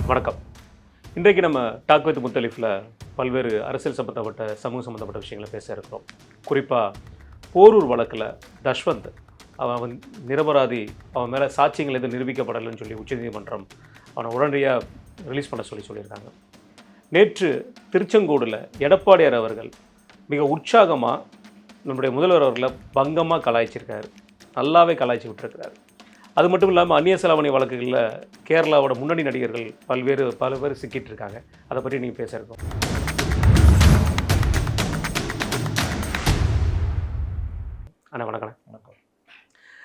வணக்கம். இன்றைக்கு நம்ம டாக் வித் முத்தலிஃபில் பல்வேறு அரசியல் சம்மந்தப்பட்ட சமூக சம்மந்தப்பட்ட விஷயங்களை பேச இருக்கிறோம். குறிப்பாக போரூர் வழக்கில் தஷ்வந்த் அவன் நிரபராதி, அவன் மேலே சாட்சியங்கள் எதுவும் நிரூபிக்கப்படலைன்னு சொல்லி உச்சநீதிமன்றம் அவனை உடனடியாக ரிலீஸ் பண்ண சொல்லியிருக்காங்க. நேற்று திருச்செங்கோடில் எடப்பாடியார் அவர்கள் மிக உற்சாகமாக நம்முடைய முதல்வர் அவர்களை பங்கமாக கலாய்ச்சிருக்காரு, நல்லாவே கலாய்ச்சி விட்டுருக்கிறார். அது மட்டும் இல்லாமல் அந்நிய செலாவணி வழக்குகளில் கேரளாவோட முன்னணி நடிகர்கள் பல பேர் சிக்கிட்டு இருக்காங்க. அதை பற்றி நீங்கள் பேச இருக்கோம். அண்ணா வணக்கம்.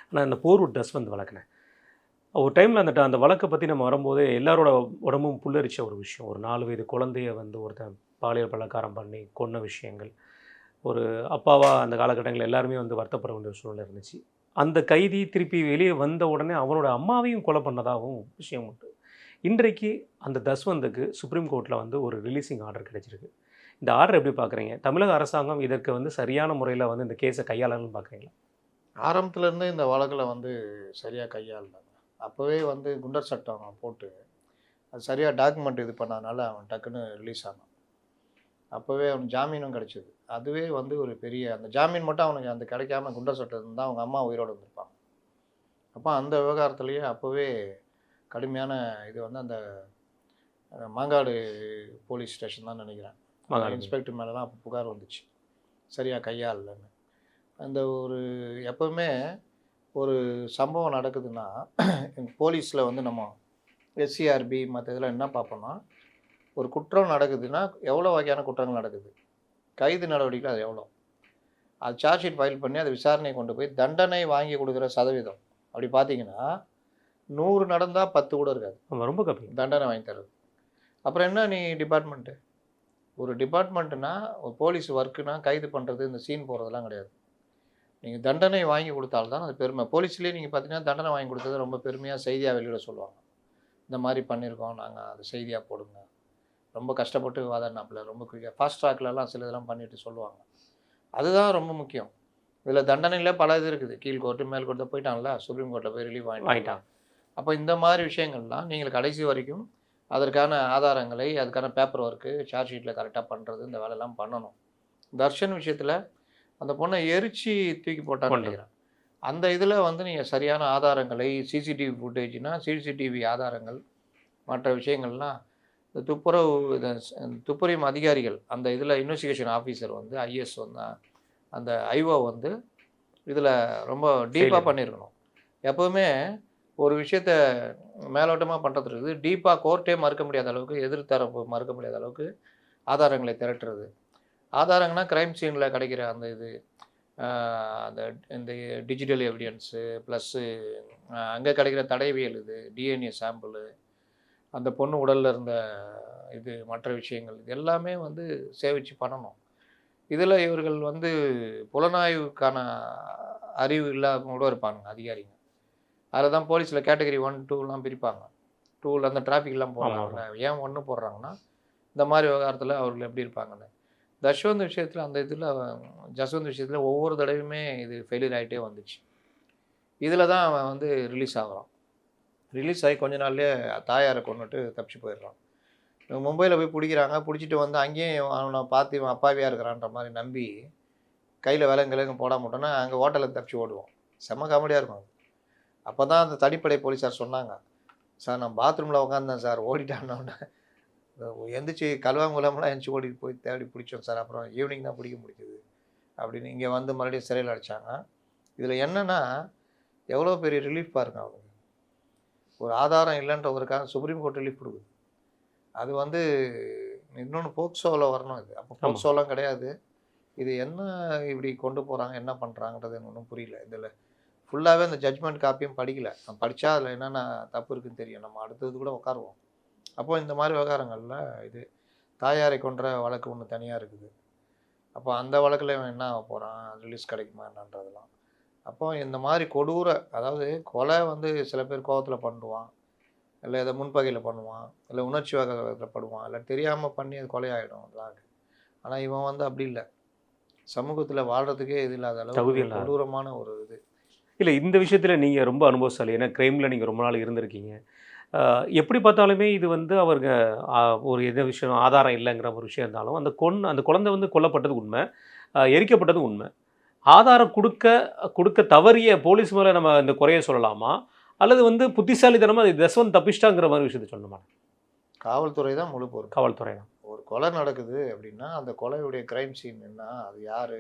ஆனால் இந்த போரூர் தஷ்வந்த் வழக்குண்ணே, ஒரு டைமில் அந்த வழக்கை பற்றி நம்ம வரும்போதே எல்லாரோட உடம்பும் புல்லரிச்ச ஒரு விஷயம். ஒரு 4 வயது குழந்தைய ஒருத்தன் பாலியல் பலாத்காரம் பண்ணி கொன்ன விஷயங்கள், ஒரு அப்பாவாக அந்த காலகட்டங்களில் எல்லாருமே வருத்தப்பட வேண்டிய ஒரு சூழ்நிலை இருந்துச்சு. அந்த கைதி திருப்பி வெளியே வந்த உடனே அவனோட அம்மாவையும் கொலை பண்ணதாகவும் விஷயம் உண்டு. இன்றைக்கு அந்த தஷ்வந்துக்கு சுப்ரீம் கோர்ட்டில் ஒரு ரிலீசிங் ஆர்டர் கிடைச்சிருக்கு. இந்த ஆர்டர் எப்படி பார்க்குறீங்க? தமிழக அரசாங்கம் இதற்கு சரியான முறையில் இந்த கேஸை கையாளணும்னு பார்க்குறீங்களா? ஆரம்பத்துலேருந்து இந்த வழக்கில் சரியாக கையாளுனாங்க. அப்போவே குண்டர் சட்டம் போட்டு அது சரியாக டாக்குமெண்ட் இது பண்ணதுனால அவன் டக்குன்னு ரிலீஸ் ஆனான். அப்போவே அவனுக்கு ஜாமீனும் கிடச்சிது. அதுவே ஒரு பெரிய அந்த ஜாமீன் மட்டும் அவனுக்கு அந்த கிடைக்காம குண்டர் சட்டம் இருந்தால் அவங்க அம்மா உயிரோடு வந்திருப்பாங்க. அப்போ அந்த விவகாரத்துலேயே அப்போவே கடுமையான இது அந்த மாங்காடு போலீஸ் ஸ்டேஷன் தான் நினைக்கிறேன், இன்ஸ்பெக்டர் மேலெலாம் அப்போ புகார் வந்துச்சு சரியாக கையாளலன்னு. அந்த எப்போவுமே ஒரு சம்பவம் நடக்குதுன்னா போலீஸில் நம்ம எஸ்சிஆர்பி மற்ற இதில் என்ன பார்ப்போம்னா, ஒரு குற்றம் நடக்குதுன்னா எவ்வளோ வகையான குற்றங்கள் நடக்குது, கைது நடவடிக்கை அது எவ்வளோ, அது சார்ஜ் ஷீட் ஃபைல் பண்ணி அதை விசாரணை கொண்டு போய் தண்டனை வாங்கி கொடுக்குற சதவீதம் அப்படி பார்த்தீங்கன்னா 100 நடந்தால் 10 கூட இருக்காது. ரொம்ப கம்மி தண்டனை வாங்கி தர்றது. அப்புறம் என்ன நீ டிபார்ட்மெண்ட்டு, ஒரு டிபார்ட்மெண்ட்டுனா ஒரு போலீஸ் ஒர்க்குனா கைது பண்ணுறது இந்த சீன் போகிறதெல்லாம் கிடையாது. நீங்கள் தண்டனை வாங்கி கொடுத்தால்தான் அது பெருமை. போலீஸ்லேயே நீங்கள் பார்த்தீங்கன்னா தண்டனை வாங்கி கொடுத்தது ரொம்ப பெருமையாக செய்தியாக வெளியிட சொல்லுவாங்க. இந்த மாதிரி பண்ணியிருக்கோம் நாங்கள், அது செய்தியாக போடுங்க, ரொம்ப கஷ்டப்பட்டு வாதாடினாப்புல, ரொம்ப குயிக்காக ஃபாஸ்ட் ட்ராக்லலாம் சில இதெல்லாம் பண்ணிட்டு சொல்லுவாங்க. அதுதான் ரொம்ப முக்கியம். இதில் தண்டனையில் பல இது இருக்குது. கீழ் கோர்ட்டு மேல் கோர்ட்டு போயிட்டான்ல, சுப்ரீம் கோர்ட்டில் போய் ரிலீவ் வாங்கிட்டான். அப்போ இந்த மாதிரி விஷயங்கள்லாம் நீங்கள் கடைசி வரைக்கும் அதற்கான ஆதாரங்களை, அதுக்கான பேப்பர் ஒர்க்கு, சார்ஜ் ஷீட்டில் கரெக்டாக பண்ணுறது, இந்த வேலையெல்லாம் பண்ணணும். தர்ஷன் விஷயத்தில் அந்த பொண்ணை எரிச்சு தூக்கி போட்டான்னு நினைக்கிறேன். அந்த இதில் நீங்கள் சரியான ஆதாரங்களை, சிசிடிவி ஃபுட்டேஜ்னா சிசிடிவி ஆதாரங்கள், மற்ற விஷயங்கள்லாம் இந்த துப்புரவு அதிகாரிகள், அந்த இதில் இன்வெஸ்டிகேஷன் ஆஃபீஸர் ஐஎஸ் அந்த ஐஓ இதில் ரொம்ப டீப்பாக பண்ணியிருக்கணும். எப்போவுமே ஒரு விஷயத்த மேலோட்டமாக பண்ணுறது இருக்குது, டீப்பாக கோர்ட்டே மறுக்க முடியாத அளவுக்கு, எதிர்த்தரப்பு மறுக்க முடியாத அளவுக்கு ஆதாரங்களை திரட்டுறது. ஆதாரங்கள்னா கிரைம் சீனில் கிடைக்கிற அந்த இது, அந்த இந்த டிஜிட்டல் எவிடன்ஸு ப்ளஸ்ஸு அங்கே கிடைக்கிற தடயவியல், இது டிஎன்ஏ சாம்பிள், அந்த பொண்ணு உடலில் இருந்த இது, மற்ற விஷயங்கள், இது எல்லாமே சேவிச்சு பண்ணணும். இதில் இவர்கள் புலனாய்வுக்கான அறிவு இல்லாமல் கூட இருப்பாங்க அதிகாரிங்க. அதில் தான் போலீஸில் கேட்டகரி 1, 2லாம் பிரிப்பாங்க. 2ல் அந்த டிராஃபிக்லாம் போடுறாங்க. ஏன் 1 போடுறாங்கன்னா இந்த மாதிரி விவகாரத்தில் அவர்கள் எப்படி இருப்பாங்கன்னு. தஷ்வந்த் விஷயத்தில் அந்த இதில் ஜஸ்வந்த் விஷயத்தில் ஒவ்வொரு தடவையுமே இது ஃபெயிலியர் ஆகிட்டே வந்துச்சு. இதில் தான் அவன் ரிலீஸ் ஆகிறான். ரிலீஸ் ஆகி கொஞ்ச நாள்லேயே தாயாரை கொண்டுட்டு தப்பிச்சு போயிடுறான். மும்பையில் போய் பிடிக்கிறாங்க. பிடிச்சிட்டு அங்கேயும் அவனை பார்த்து இவன் அப்பாவியாக இருக்கிறான்ற மாதிரி நம்பி கையில் விலங்கு போடாம விட்டோன்னா அங்கே ஹோட்டலில் தப்பிச்சு ஓடுவோம். செம்ம காமெடியாக இருக்கும். அப்போ தான் அந்த தனிப்படை போலீஸார் சொன்னாங்க, சார் நான் பாத்ரூமில் உட்காந்தேன் சார், ஓடிட்டான்னொன்னே எந்திரிச்சு கல்வாங்குளம்லாம் எந்திரிச்சு ஓடி போய் தேடி பிடிச்சோம் சார், அப்புறம் ஈவினிங் தான் பிடிக்க முடியுது அப்படின்னு இங்கே மறுபடியும் சிறையில் அடித்தாங்க. இதில் என்னென்னா எவ்வளோ பெரிய ரிலீஃப் பாருங்க. அவங்க ஒரு ஆதாரம் இல்லைன்றவருக்காக சுப்ரீம் கோர்ட் ரிலீஃப் கொடுக்குது. அது இன்னொன்று போக்சோவில் வரணும். இது அப்போ போக்சோலாம் கிடையாது. இது என்ன இப்படி கொண்டு போகிறாங்க, என்ன பண்ணுறாங்கன்றது எனக்கு ஒன்றும் புரியல. இதில் ஃபுல்லாகவே அந்த ஜட்ஜ்மெண்ட் காப்பியும் படிக்கலை. நான் படித்தா அதில் என்னென்ன தப்பு இருக்குதுன்னு தெரியும். நம்ம அடுத்தது கூட உட்காருவோம். அப்போது இந்த மாதிரி விவகாரங்களில் இது தாயாரை கொன்ற வழக்கு ஒன்று தனியாக இருக்குது. அப்போ அந்த வழக்கில் இவன் என்ன ஆக போகிறான், ரிலீஸ் கிடைக்குமா என்னன்றதெல்லாம். அப்போ இந்த மாதிரி கொடூர, அதாவது கொலை சில பேர் கோபத்தில் பண்ணுவான், இல்லை இதை முன்பகையில் பண்ணுவான், இல்லை உணர்ச்சி வகத்தில் படுவான், இல்லை தெரியாமல் பண்ணி அது கொலையாகிடும். அதெல்லாம் இருக்குது. ஆனால் இவன் அப்படி இல்லை. சமூகத்தில் வாழ்கிறதுக்கே இது இல்லாத அளவு கொடூரமான ஒரு இது. இல்லை, இந்த விஷயத்தில் நீங்கள் ரொம்ப அனுபவசாலி. ஏன்னா க்ரைமில் நீங்கள் ரொம்ப நாள் இருந்திருக்கீங்க. எப்படி பார்த்தாலுமே இது வந்து அவருங்க ஒரு எந்த விஷயம் ஆதாரம் இல்லைங்கிற ஒரு விஷயம் இருந்தாலும் அந்த குழந்தை வந்து கொல்லப்பட்டது உண்மை, எரிக்கப்பட்டது உண்மை. ஆதாரம் கொடுக்க தவறிய போலீஸ் மேலே நம்ம இந்த குறைய சொல்லலாமா? அல்லது வந்து புத்திசாலித்தனமா ஜஸ்வந்த் தப்பிச்சிட்டாங்கிற மாதிரி விஷயத்த சொல்லணுமா? காவல்துறை தான் முழு பொறுப்பு. காவல்துறை தான். ஒரு கொலை நடக்குது அப்படின்னா அந்த கொலையுடைய கிரைம் சீன் என்ன, அது யார்,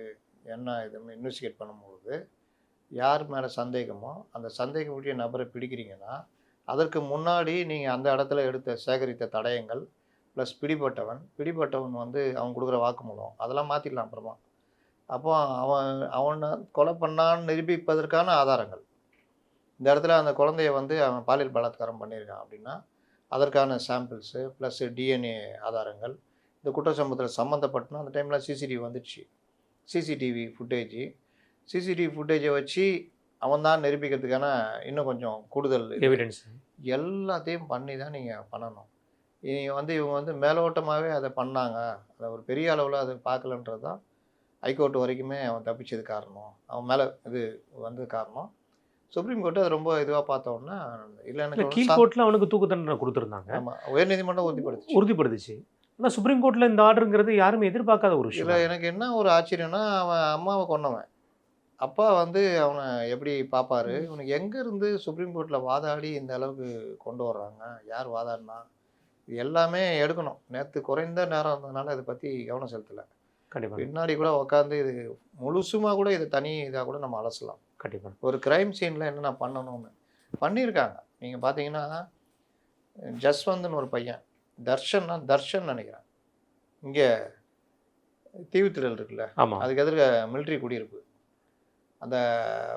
என்ன இதுன்னு இன்வெஸ்டிகேட் பண்ணும்போது யார் மேலே சந்தேகமோ அந்த சந்தேகமுடைய நபரை பிடிக்கிறீங்கன்னா அதற்கு முன்னாடி நீங்கள் அந்த இடத்துல சேகரித்த தடயங்கள் ப்ளஸ் பிடிபட்டவன் வந்து அவன் கொடுக்குற வாக்குமூலம் அதெல்லாம் மாற்றிடலாம் அப்புறமா. அப்போ அவனை கொலை பண்ணான்னு நிரூபிப்பதற்கான ஆதாரங்கள் இந்த இடத்துல அந்த குழந்தைய வந்து அவன் பாலியல் பலாத்காரம் பண்ணியிருக்கான் அப்படின்னா அதற்கான சாம்பிள்ஸு ப்ளஸ் டிஎன்ஏ ஆதாரங்கள் இந்த குற்றச்சம்பவத்தில் சம்மந்தப்பட்டுனா அந்த டைமில் சிசிடிவி வந்துடுச்சு. சிசிடிவி ஃபுட்டேஜை வச்சு அவன் தான் நிரூபிக்கிறதுக்கான இன்னும் கொஞ்சம் கூடுதல் எவிடன்ஸ் எல்லாத்தையும் பண்ணி தான் நீங்கள் பண்ணணும். இவங்க வந்து மேலோட்டமாகவே அதை பண்ணாங்க, அதை ஒரு பெரிய அளவில் அதை பார்க்கலன்றது தான் ஹைகோர்ட் வரைக்குமே அவன் தப்பிச்சது காரணம், அவன் மேலே இது வந்து காரணம். சுப்ரீம் கோர்ட்டு அது ரொம்ப இதுவாக பார்த்தோன்னா இல்லை, கீழ்கோர்ட்டில் அவனுக்கு தூக்கு தண்டனை கொடுத்துருந்தாங்க. ஆமாம், உயர்நீதிமன்றம் உறுதிப்படுத்துச்சு. ஆனால் சுப்ரீம் கோர்ட்டில் இந்த ஆர்டருங்கிறது யாருமே எதிர்பார்க்காத ஒரு விஷயம். இல்லை, எனக்கு என்ன ஒரு ஆச்சரியம்னா அவன் அம்மாவை கொன்னவன் அப்பா வந்து அவனை எப்படி பார்ப்பாரு, இவனுக்கு எங்கேருந்து சுப்ரீம் கோர்ட்டில் வாதாடி இந்த அளவுக்கு கொண்டு வர்றாங்க, யார் வாதாடினா, இது எல்லாமே எடுக்கணும். நேற்று குறைந்த நேரம் இருந்ததுனால இதை பற்றி கவனம் செலுத்தலை. கண்டிப்பாக பின்னாடி கூட உட்காந்து இது முழுசுமாக கூட இது தனி இதாக கூட நம்ம அலசலாம். கண்டிப்பாக ஒரு கிரைம் சீனில் என்னென்ன பண்ணணும்னு பண்ணியிருக்காங்க. நீங்கள் பார்த்தீங்கன்னா ஜஸ்வந்த்னு ஒரு பையன், தர்ஷன் நினைக்கிறேன், இங்கே தீவுத்திடல் இருக்குல்ல, ஆமாம், அதுக்கு எதிர்க்க மிலிட்ரி குடியிருப்பு, அந்த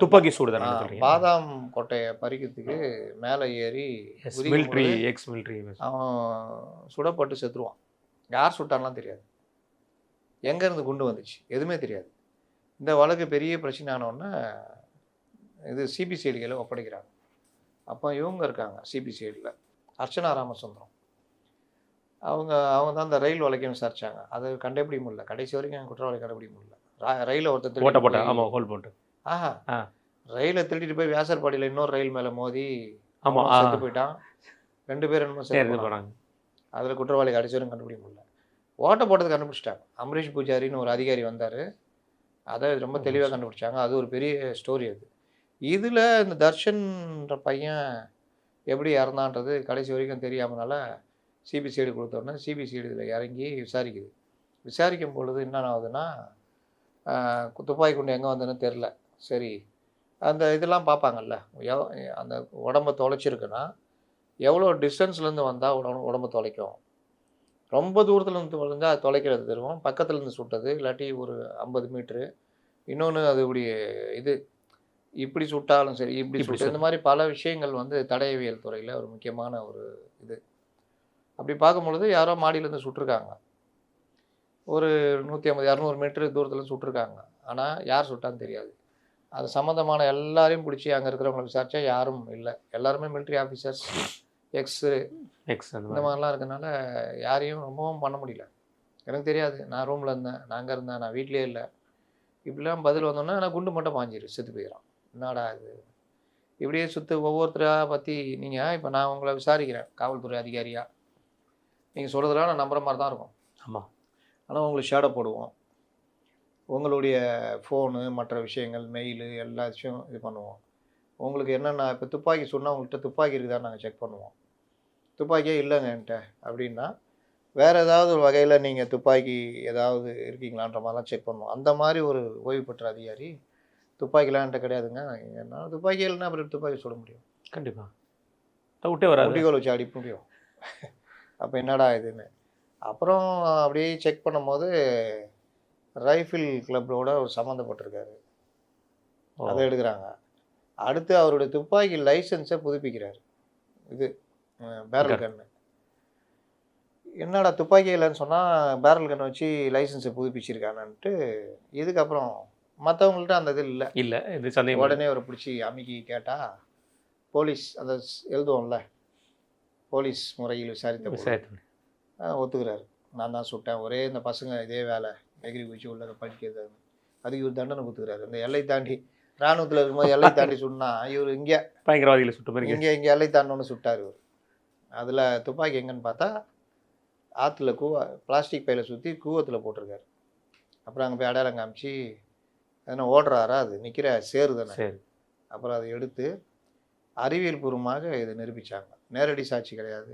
துப்பாக்கி சூடு தானே பாதாம் கொட்டையை பறிக்கிறதுக்கு மேலே ஏறி அவன் சுடப்பட்டு செத்துருவான். யார் சுட்டான்லாம் தெரியாது, எங்கேருந்து குண்டு வந்துச்சு எதுவுமே தெரியாது. இந்த வழக்கு பெரிய பிரச்சனை ஆனோடனே இது சிபிசிஐடியில் ஒப்படைக்கிறாங்க. அப்போ இவங்க இருக்காங்க சிபிசிஐடியில், அர்ச்சனா ராமசுந்தரம், அவங்க தான் அந்த ரயில் வழக்கையும் விசாரிச்சாங்க. அதை கண்டுபிடிக்க முடியல, கடைசி வரைக்கும் குற்றவாளி கண்டுபிடிக்க முடியல. ரயிலை ஒருத்தர் போட்டு ரயிலை திருட்டிட்டு போய் வியாசர்பாடியில் இன்னொரு ரயில் மேலே மோதி செத்து போயிட்டான். 2 பேர் என்னமோ செத்து போனாங்க. அதில் குற்றவாளி கடைசி வரைக்கும் கண்டுபிடிக்க முடியல. ஓட்டை போட்டது கண்டுபிடிச்சிட்டாங்க. அமரீஷ் பூஜாரின்னு ஒரு அதிகாரி வந்தார், அதை ரொம்ப தெளிவாக கண்டுபிடிச்சாங்க. அது ஒரு பெரிய ஸ்டோரி. அது இதில் இந்த தர்ஷன்ற பையன் எப்படி இறந்தான்றது கடைசி வரைக்கும் தெரியாமனால சிபிசிஐடி கொடுத்தோடனே சிபிசிஐடி இதில் இறங்கி விசாரிக்கும் பொழுது என்ன ஆகுதுன்னா, துப்பாக்கி குண்டு எங்கே வந்ததுன்னு தெரில. சரி, அந்த இதெல்லாம் பார்ப்பாங்கல்ல, அந்த உடம்பை தொலைச்சிருக்குன்னா எவ்வளோ டிஸ்டன்ஸ்லேருந்து வந்தால் உடம்பை தொலைக்கும், ரொம்ப தூரத்துலேருந்து வந்தால் அது தொலைக்கிறது தெரியும், பக்கத்துலேருந்து சுட்டது இல்லாட்டி ஒரு 50 மீட்ரு, இன்னொன்று அது இது இப்படி சுட்டாலும் சரி இப்படி சுட்டு, இந்த மாதிரி பல விஷயங்கள் வந்து தடயவியல் துறையில் ஒரு முக்கியமான ஒரு இது. அப்படி பார்க்கும்பொழுது யாரோ மாடியிலேருந்து சுட்டிருக்காங்க, ஒரு 150-200 மீட்டர் தூரத்தில் சுட்டிருக்காங்க. ஆனால் யார் சுட்டான்னு தெரியாது. அது சம்மந்தமான எல்லாரையும் பிடிச்சி அங்கே இருக்கிறவங்களை விசாரித்தா யாரும் இல்லை. எல்லாருமே மிலிட்ரி ஆஃபீஸர்ஸ், எக்ஸ் இந்த மாதிரிலாம் இருக்கனால யாரையும் ரொம்பவும் பண்ண முடியல. எனக்கு தெரியாது, நான் ரூமில் இருந்தேன், நான் அங்கே இருந்தேன், நான் வீட்லேயே இல்லை. இப்படிலாம் பதில் வந்தோன்னா நான் குண்டு மட்டும் பாஞ்சிரு செத்து போயிடும். என்னடா இது, இப்படியே ஒவ்வொருத்தராக பற்றி நீங்கள் இப்போ நான் உங்களை விசாரிக்கிறேன் காவல்துறை அதிகாரியாக, நீங்கள் சொல்கிறதுலாம் நான் நம்புகிற மாதிரி தான் இருக்கும். ஆமாம், ஆனால் உங்களுக்கு ஷேடோ போடுவோம், உங்களுடைய ஃபோனு மற்ற விஷயங்கள் மெயிலு எல்லா விஷயம் இது பண்ணுவோம். உங்களுக்கு என்னென்ன இப்போ துப்பாக்கி சொன்னால் உங்கள்கிட்ட துப்பாக்கி இருக்குதான்னு நாங்கள் செக் பண்ணுவோம். துப்பாக்கியே இல்லைங்க என்கிட்ட அப்படின்னா வேறு ஏதாவது ஒரு வகையில் நீங்கள் துப்பாக்கி ஏதாவது இருக்கீங்களான்ற மாதிரிலாம் செக் பண்ணுவோம். அந்த மாதிரி ஒரு ஓய்வு பெற்ற அதிகாரி துப்பாக்கிலாம் என்கிட்ட கிடையாதுங்க, என்னால் துப்பாக்கி இல்லைன்னா அப்புறம் துப்பாக்கி சொல்ல முடியும். கண்டிப்பாக விட்டே வர குட்டிகோல் வச்சு அடிக்க முடியும். அப்போ என்னடா இதுன்னு அப்புறம் அப்படியே செக் பண்ணும்போது ரைஃபிள் கிளப்போட ஒரு சம்மந்தப்பட்டிருக்காரு, அதை எடுக்கிறாங்க. அடுத்து அவருடைய துப்பாக்கி லைசன்ஸை புதுப்பிக்கிறார். இது பேரல் கன்று. என்னடா துப்பாக்கி இல்லைன்னு சொன்னால் பேரல் கன்று வச்சு லைசன்ஸை புதுப்பிச்சிருக்கானன்ட்டு இதுக்கப்புறம் மற்றவங்கள்ட்ட அந்த இது இல்லை இது சந்தேகம். உடனே ஒரு பிடிச்சி அமுக்கி கேட்டால் போலீஸ் அந்த எழுதுவோம்ல, போலீஸ் முறையில் விசாரித்த ஒத்துக்கிறாரு, நான் தான் சுட்டேன், ஒரே இந்த பசங்க இதே வேலை எகிரி குச்சி உள்ள படிக்கிறது, அதுக்கு இவர் தண்டனை கொடுத்துக்கிறாரு. இந்த எல்லை தாண்டி இராணுவத்தில் இருக்கும்போது எல்லை தாண்டி சுட்டா இவர் இங்கே பயங்கரவாதிகளை சுட்ட மாதிரி இங்கே எல்லை தாண்டோன்னு சுட்டார் இவர். அதில் துப்பாக்கி எங்கன்னு பார்த்தா ஆற்றுல பிளாஸ்டிக் பையில் சுற்றி கூவத்தில் போட்டிருக்காரு. அப்புறம் அங்கே போய் அடையாளம் காமிச்சு எதனா ஓடுறாரா, அது நிற்கிற சேரு தானே. சரி. அப்புறம் அதை எடுத்து அறிவியல் பூர்வமாக இதை நிரூபித்தாங்க. நேரடி சாட்சி கிடையாது,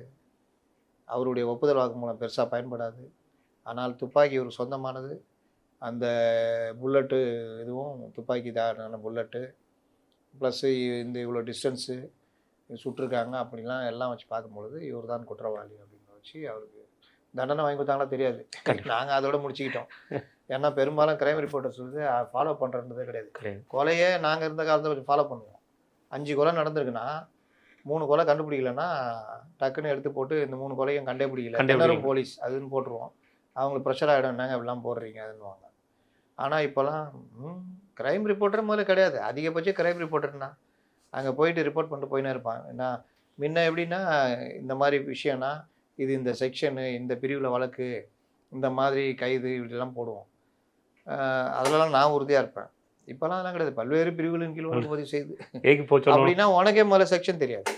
அவருடைய ஒப்புதல் வாக்குமூலம் பெருசாக பயன்படாது. ஆனால் துப்பாக்கி ஒரு சொந்தமானது. அந்த புல்லட்டு இதுவும் துப்பாக்கி தான புல்லட்டு, ப்ளஸ்ஸு இந்த இவ்வளோ டிஸ்டன்ஸு சுட்டிருக்காங்க அப்படிலாம் எல்லாம் வச்சு பார்க்கும்பொழுது இவர் தான் குற்றவாளி அப்படின்னு வச்சு அவருக்கு தண்டனை வாங்கி கொடுத்தாங்களா தெரியாது. நாங்கள் அதோட முடிச்சுக்கிட்டோம். ஏன்னா பெரும்பாலும் கிரைம் ரிப்போர்ட்டர் சொல்லுது ஃபாலோ பண்ணுறதுன்றதே கிடையாது. கொலையே நாங்கள் இருந்த காலத்தில் கொஞ்சம் ஃபாலோ பண்ணுவோம். 5 கொலை நடந்திருக்குன்னா 3 கொலை கண்டுபிடிக்கலன்னா டக்குன்னு எடுத்து போட்டு இந்த 3 கொலையும் கண்டுபிடிக்கல போலீஸ் அதுன்னு போட்டுருவோம். அவங்களுக்கு ப்ரெஷர் ஆகிடும், என்னங்க இப்படிலாம் போடுறீங்க அதுன்னுவாங்க. ஆனால் இப்போலாம் கிரைம் ரிப்போர்ட்டர் முதல்ல கிடையாது. அதிகபட்சம் கிரைம் ரிப்போர்ட்டர்னா அங்கே போயிட்டு ரிப்போர்ட் பண்ணிட்டு போயினே இருப்பாங்க. ஏன்னா முன்ன எப்படின்னா இந்த மாதிரி விஷயம்னா இது இந்த செக்ஷனு, இந்த பிரிவில் வழக்கு, இந்த மாதிரி கைது இப்படிலாம் போடுவோம். அதிலலாம் நான் உறுதியாக இருப்பேன். இப்போலாம் அதெல்லாம் கிடையாது. பல்வேறு பிரிவுகளின் கீழ் வழக்கு பதிவு செய்து அப்படின்னா உனக்கே முதல்ல செக்ஷன் தெரியாது.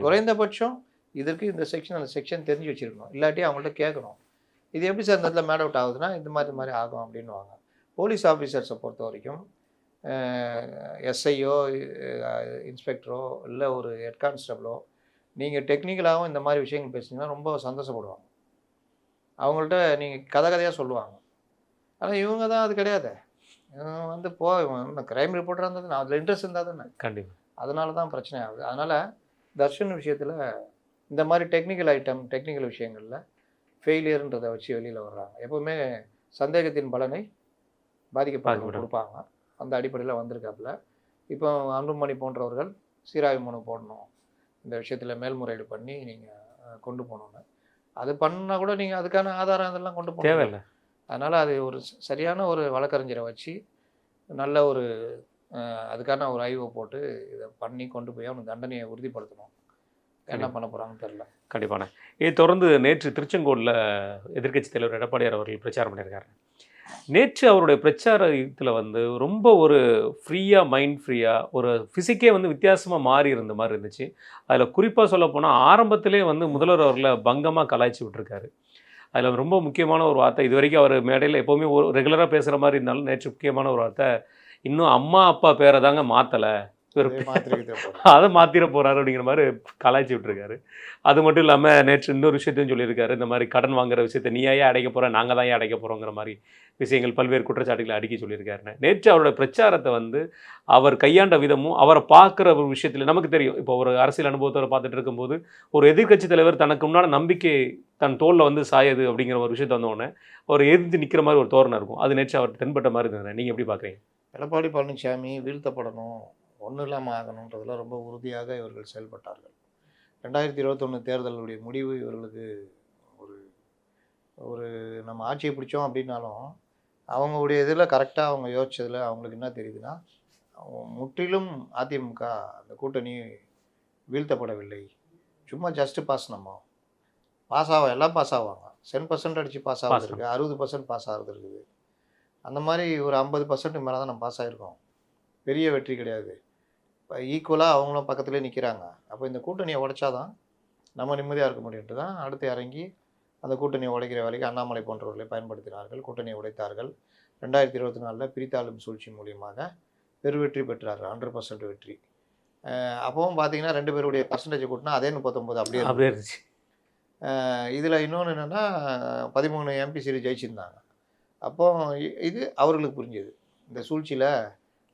குறைந்தபட்சம் இதற்கு இந்த செக்ஷன் அந்த செக்ஷன் தெரிஞ்சு வச்சுருக்கணும். இல்லாட்டி அவங்கள்ட்ட கேட்கணும், இது எப்படி சார் இந்த இடத்துல மேட் அவுட் ஆகுதுன்னா இந்த மாதிரி ஆகும் அப்படின்வாங்க. போலீஸ் ஆஃபீஸர்ஸை பொறுத்த வரைக்கும் எஸ்ஐயோ இன்ஸ்பெக்டரோ இல்லை ஒரு ஹெட் கான்ஸ்டபிளோ நீங்கள் டெக்னிக்கலாகவும் இந்த மாதிரி விஷயங்கள் பேசுனீங்கன்னா ரொம்ப சந்தோஷப்படுவாங்க. அவங்கள்ட்ட நீங்கள் கதையாக சொல்லுவாங்க. ஆனால் இவங்க தான் அது கிடையாது. வந்து கிரைம் ரிப்போர்ட்டராக இருந்தது நான் அதில் இன்ட்ரெஸ்ட் இருந்தால் தானே. கண்டிப்பாக. அதனால தான் பிரச்சனை ஆகுது. அதனால் தர்ஷன் விஷயத்தில் இந்த மாதிரி டெக்னிக்கல் விஷயங்களில் ஃபெயிலியர்ன்றதை வச்சு வெளியில் வர்றாங்க. எப்போவுமே சந்தேகத்தின் பலனை பாதிக்கப்பட்டவங்க கொடுப்பாங்க. அந்த அடிப்படையில் வந்திருக்காப்புல. இப்போ அன்புமணி போன்றவர்கள் சீராய்வு மனு போடணும், இந்த விஷயத்தில் மேல்முறையீடு பண்ணி நீங்கள் கொண்டு போகணுன்னு. அது பண்ணால் கூட நீங்கள் அதுக்கான ஆதாரம் இதெல்லாம் கொண்டு போக தேவையில்லை. அதனால் அது ஒரு சரியான ஒரு வழக்கறிஞரை வச்சு நல்ல ஒரு அதுக்கான ஒரு ஆய்வை போட்டு இதை பண்ணி கொண்டு போய் அவனுக்கு தண்டனையை உறுதிப்படுத்தணும். என்ன பண்ண போகிறாங்கன்னு தெரில. கண்டிப்பான. இதை தொடர்ந்து நேற்று திருச்செங்கோடில் எதிர்க்கட்சி தலைவர் எடப்பாடியார் அவர்கள் பிரச்சாரம் பண்ணியிருக்காரு. நேற்று அவருடைய பிரச்சாரத்தில் வந்து ரொம்ப ஒரு மைண்ட் ஃப்ரீயாக ஒரு ஃபிசிக்கே வந்து வித்தியாசமாக மாறி இருந்த மாதிரி இருந்துச்சு. அதில் குறிப்பாக சொல்லப்போனால் ஆரம்பத்திலே வந்து முதல்வர் அவர்களை பங்கமாக கலாய்ச்சி விட்டுருக்காரு. அதில் ரொம்ப முக்கியமான ஒரு வார்த்தை, இது வரைக்கும் அவர் மேடையில் எப்போவுமே ஒரு ரெகுலராக பேசுகிற மாதிரி இருந்தாலும் நேற்று முக்கியமான ஒரு வார்த்தை, இன்னும் அம்மா அப்பா பேரை தாங்க மாற்றலை, அதை மாற்றிட போகிறாரு அப்படிங்கிற மாதிரி கலாய்ச்சி விட்டுருக்காரு. அது மட்டும் இல்லாமல் நேற்று இன்னொரு விஷயத்தையும் சொல்லியிருக்காரு, இந்த மாதிரி கடன் வாங்குற விஷயத்தை நீ ஏன் அடைக்க போகிற, நாங்கள் தான் ஏன் அடைக்க போகிறோங்கிற மாதிரி விஷயங்கள் பல்வேறு குற்றச்சாட்டுகளை அடுக்கி சொல்லியிருக்காருன்னு. நேற்று அவரோட பிரச்சாரத்தை வந்து அவர் கையாண்ட விதமும் அவரை பார்க்குற ஒரு விஷயத்தில் நமக்கு தெரியும். இப்போ ஒரு அரசியல் அனுபவத்தை பார்த்துட்டு இருக்கும்போது ஒரு எதிர்க்கட்சி தலைவர் தனக்கு முன்னாடி நம்பிக்கை தன் தோளில் வந்து சாயுது அப்படிங்கிற ஒரு விஷயத்தை வந்தோடனே அவர் எதிர்த்து நிற்கிற மாதிரி ஒரு தோரணை இருக்கும். அது நேற்று அவர் தென்பட்ட மாதிரி இருந்தது. நீங்கள் எப்படி பார்க்குறீங்க? எடப்பாடி பழனிசாமி வீழ்த்தப்படணும், ஒன்றும் இல்லாமல் ஆகணுன்றதுல ரொம்ப உறுதியாக இவர்கள் செயல்பட்டார்கள். 2021 தேர்தலுடைய முடிவு இவர்களுக்கு ஒரு ஒரு நம்ம ஆட்சியை பிடிச்சோம் அப்படின்னாலும் அவங்களுடைய இதில் கரெக்டாக அவங்க யோசிச்சதில் அவங்களுக்கு என்ன தெரியுதுன்னா, முற்றிலும் அதிமுக அந்த கூட்டணி வீழ்த்தப்படவில்லை, சும்மா ஜஸ்ட்டு பாஸ். நம்ம பாஸ் ஆகும், எல்லாம் பாஸ் ஆவாங்க. 10% அடித்து பாஸ் ஆகுது இருக்குது, 60% பாஸ் ஆகுது இருக்குது. அந்த மாதிரி ஒரு 50% மேலே தான் நம்ம பாஸ் ஆகிருக்கோம். பெரிய வெற்றி கிடையாது. இப்போ ஈக்குவலாக அவங்களும் பக்கத்துலேயே நிற்கிறாங்க. அப்போ இந்த கூட்டணியை உடைச்சாதான் நம்ம நிம்மதியாக இருக்க முடியும்ட்டு தான் அடுத்து இறங்கி அந்த கூட்டணியை உடைக்கிற வேலைக்கு அண்ணாமலை போன்றவர்களை பயன்படுத்தினார்கள். கூட்டணியை உடைத்தார்கள். 2024 பிரித்தாளும் சூழ்ச்சி மூலியமாக பெருவெற்றி பெற்றார்கள், 100% வெற்றி. அப்பவும் பார்த்தீங்கன்னா 2 பேருடைய பர்சன்டேஜ் கூட்டினா அதே 39 அப்படியே இருந்துச்சு. இதில் இன்னொன்று என்னென்னா 13 எம்பி சீட் ஜெயிச்சிருந்தாங்க. அப்போ இது அவர்களுக்கு புரிஞ்சுது, இந்த சூழ்ச்சியில்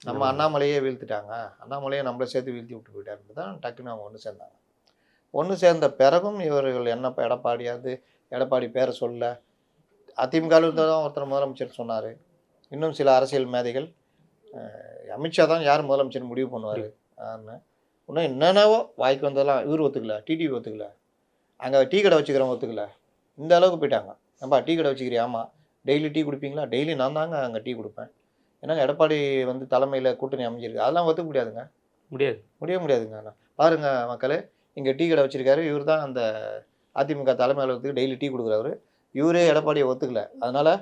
நம்ம அண்ணாமலையே வீழ்த்திட்டாங்க, அண்ணாமலையே நம்மளை சேர்த்து வீழ்த்தி விட்டு போயிட்டாருன்னு தான் டக்குன்னு அவங்க ஒன்று சேர்ந்தாங்க. ஒன்று சேர்ந்த பிறகும் இவர்கள் என்னப்பா எடப்பாடி பேரை சொல்ல, அதிமுகவில் தான் ஒருத்தர் முதலமைச்சர் சொன்னார். இன்னும் சில அரசியல் மேதைகள் அமித்ஷா தான் யார் முதலமைச்சர் முடிவு பண்ணுவார் இன்னும் என்னென்னவோ வாய்க்கு வந்ததெல்லாம் இவர் ஒத்துக்கல, டிடிவி ஒத்துக்கல, அங்கே டீ கடை வச்சுக்கிறவங்க ஒத்துக்கல, இந்த அளவுக்கு போயிட்டாங்க. நம்ம டீ கடை வச்சுக்கிறியா? ஆமாம். Daily tea குடிப்பீங்களா? டெய்லி நான் தாங்க அங்கே டீ கொடுப்பேன். ஏன்னா எடப்பாடி வந்து தலைமையில் கூட்டணி அமைஞ்சிருக்கு, அதெல்லாம் ஒத்துக்க முடியாதுங்க. முடியாதுங்க. பாருங்கள் மக்களே, இங்கே டீ கடை வச்சுருக்காரு, இவர் தான் அந்த அதிமுக தலைமை அலுவலகத்துக்கு டெய்லி டீ கொடுக்குறாரு. இவரே எடப்பாடியை ஒத்துக்கல, அதனால்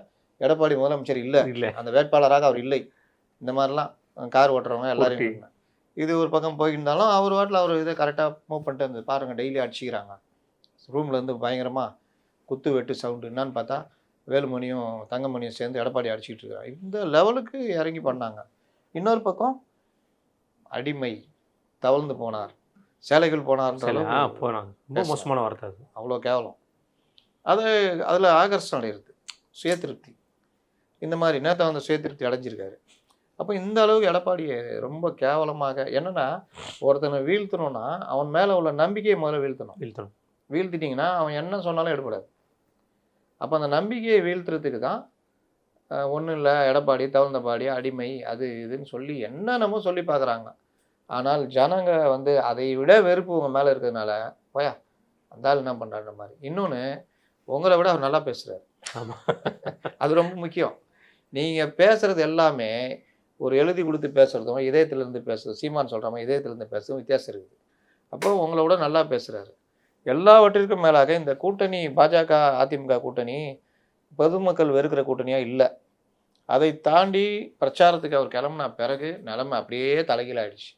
எடப்பாடி முதலமைச்சர் இல்லை, அந்த வேட்பாளராக அவர் இல்லை. இந்த மாதிரிலாம் கார் ஓட்டுறவங்க எல்லாரையும் இது ஒரு பக்கம் போயிருந்தாலும் அவர் வாட்டில் அவர் இதை கரெக்டாக மூவ் பண்ணிட்டு இருந்தது. பாருங்கள் டெய்லி அடிச்சிக்கிறாங்க, ரூம்லேருந்து பயங்கரமாக குத்து வெட்டு சவுண்டு என்னன்னு பார்த்தா வேலுமணியும் தங்கமணியும் சேர்ந்து எடப்பாடி அடிச்சிட்டு இருக்காங்க. இந்த லெவலுக்கு இறங்கி பண்ணாங்க. இன்னொரு பக்கம் அடிமை தவழ்ந்து போனார், சேலைகள் போனார்ன்ற அளவுக்கு போனாங்க. ரொம்ப மோசமான வார்த்தை அது. அவ்வளோ கேவலம். அது அதில் ஆகர்ஷம் அடையிறது, சுய திருப்தி. இந்த மாதிரி நேற்று வந்து சுய திருப்தி அடைஞ்சிருக்காரு. அப்போ இந்த அளவுக்கு எடப்பாடியை ரொம்ப கேவலமாக, என்னென்னா ஒருத்தனை வீழ்த்தணும்னா அவன் மேலே உள்ள நம்பிக்கையை முதல்ல வீழ்த்தணும். வீழ்த்திட்டிங்கன்னா அவன் என்ன சொன்னாலும் எடுபடாது. அப்போ அந்த நம்பிக்கையை வீழ்த்துறதுக்கு தான் ஒன்றும் இல்லை எடப்பாடி தவழ்ந்தபாடி அடிமை அது இதுன்னு சொல்லி என்னென்னமோ சொல்லி பார்க்குறாங்க. ஆனால் ஜனங்க வந்து அதை விட வெறுப்பு உங்கள் மேலே இருக்கிறதுனால போயா அந்த ஆள் என்ன பண்ணுறான்ற மாதிரி. இன்னொன்று, உங்களை விட அவர் நல்லா பேசுகிறார். ஆமாம், அது ரொம்ப முக்கியம். நீங்கள் பேசுகிறது எல்லாமே ஒரு எழுதி கொடுத்து பேசுகிறதும் இதயத்திலேருந்து பேசுறது, சீமான் சொல்கிற மாதிரி இதயத்திலேருந்து பேசுறதும் வித்தியாசம் இருக்குது. அப்போ உங்களை விட நல்லா பேசுகிறாரு. எல்லாவற்றிற்கும் மேலாக இந்த கூட்டணி பாஜக அதிமுக கூட்டணி பொதுமக்கள் வெறுக்கிற கூட்டணியாக இல்லை. அதை தாண்டி பிரச்சாரத்துக்கு அவர் கிளம்புன பிறகு நிலைமை அப்படியே தலைகீழாயிடுச்சு.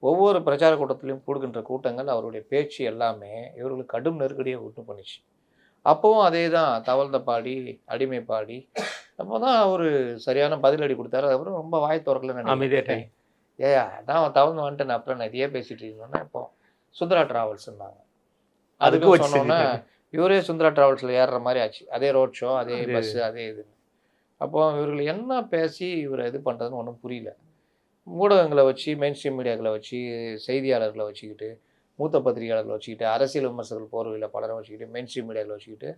ஒவ்வொரு பிரச்சார கூட்டத்திலையும் கூடுகின்ற கூட்டங்கள் அவருடைய பேச்சு எல்லாமே இவர்களுக்கு கடும் நெருக்கடியை உண்டு பண்ணிச்சு. அப்போவும் அதே தான் தவழ்ந்த பாடி அடிமை பாடி. அப்போ தான் அவர் சரியான பதிலடி கொடுத்தாரு. அதுக்கப்புறம் ரொம்ப வாய் திறக்கல அமைதியாட்டேன். ஏயா நான் தவழ்ந்து வந்துட்டேன், அப்புறம் நான் இதையே பேசிட்டு இருந்தோன்னா இப்போ சுந்தரா டிராவல்ஸ்ன்னாங்க. அதுக்கு சொன்னோன்னே இவரே சுந்தரா டிராவல்ஸில் ஏறுற மாதிரி ஆச்சு. அதே ரோட் ஷோ, அதே பஸ்ஸு, அதே இது. அப்போ இவர்கள் என்ன பேசி இவரை இது பண்ணுறதுன்னு ஒன்றும் புரியல. ஊடகங்களை வச்சு, மெயின் ஸ்ட்ரீம் மீடியாக்களை வச்சு, செய்தியாளர்களை வச்சுக்கிட்டு, மூத்த பத்திரிகையாளர்களை வச்சுக்கிட்டு, அரசியல் விமர்சகர்கள் போர்வையில் பலரை வச்சுக்கிட்டு, மெயின் ஸ்ட்ரீம் மீடியாக்களை வச்சுக்கிட்டு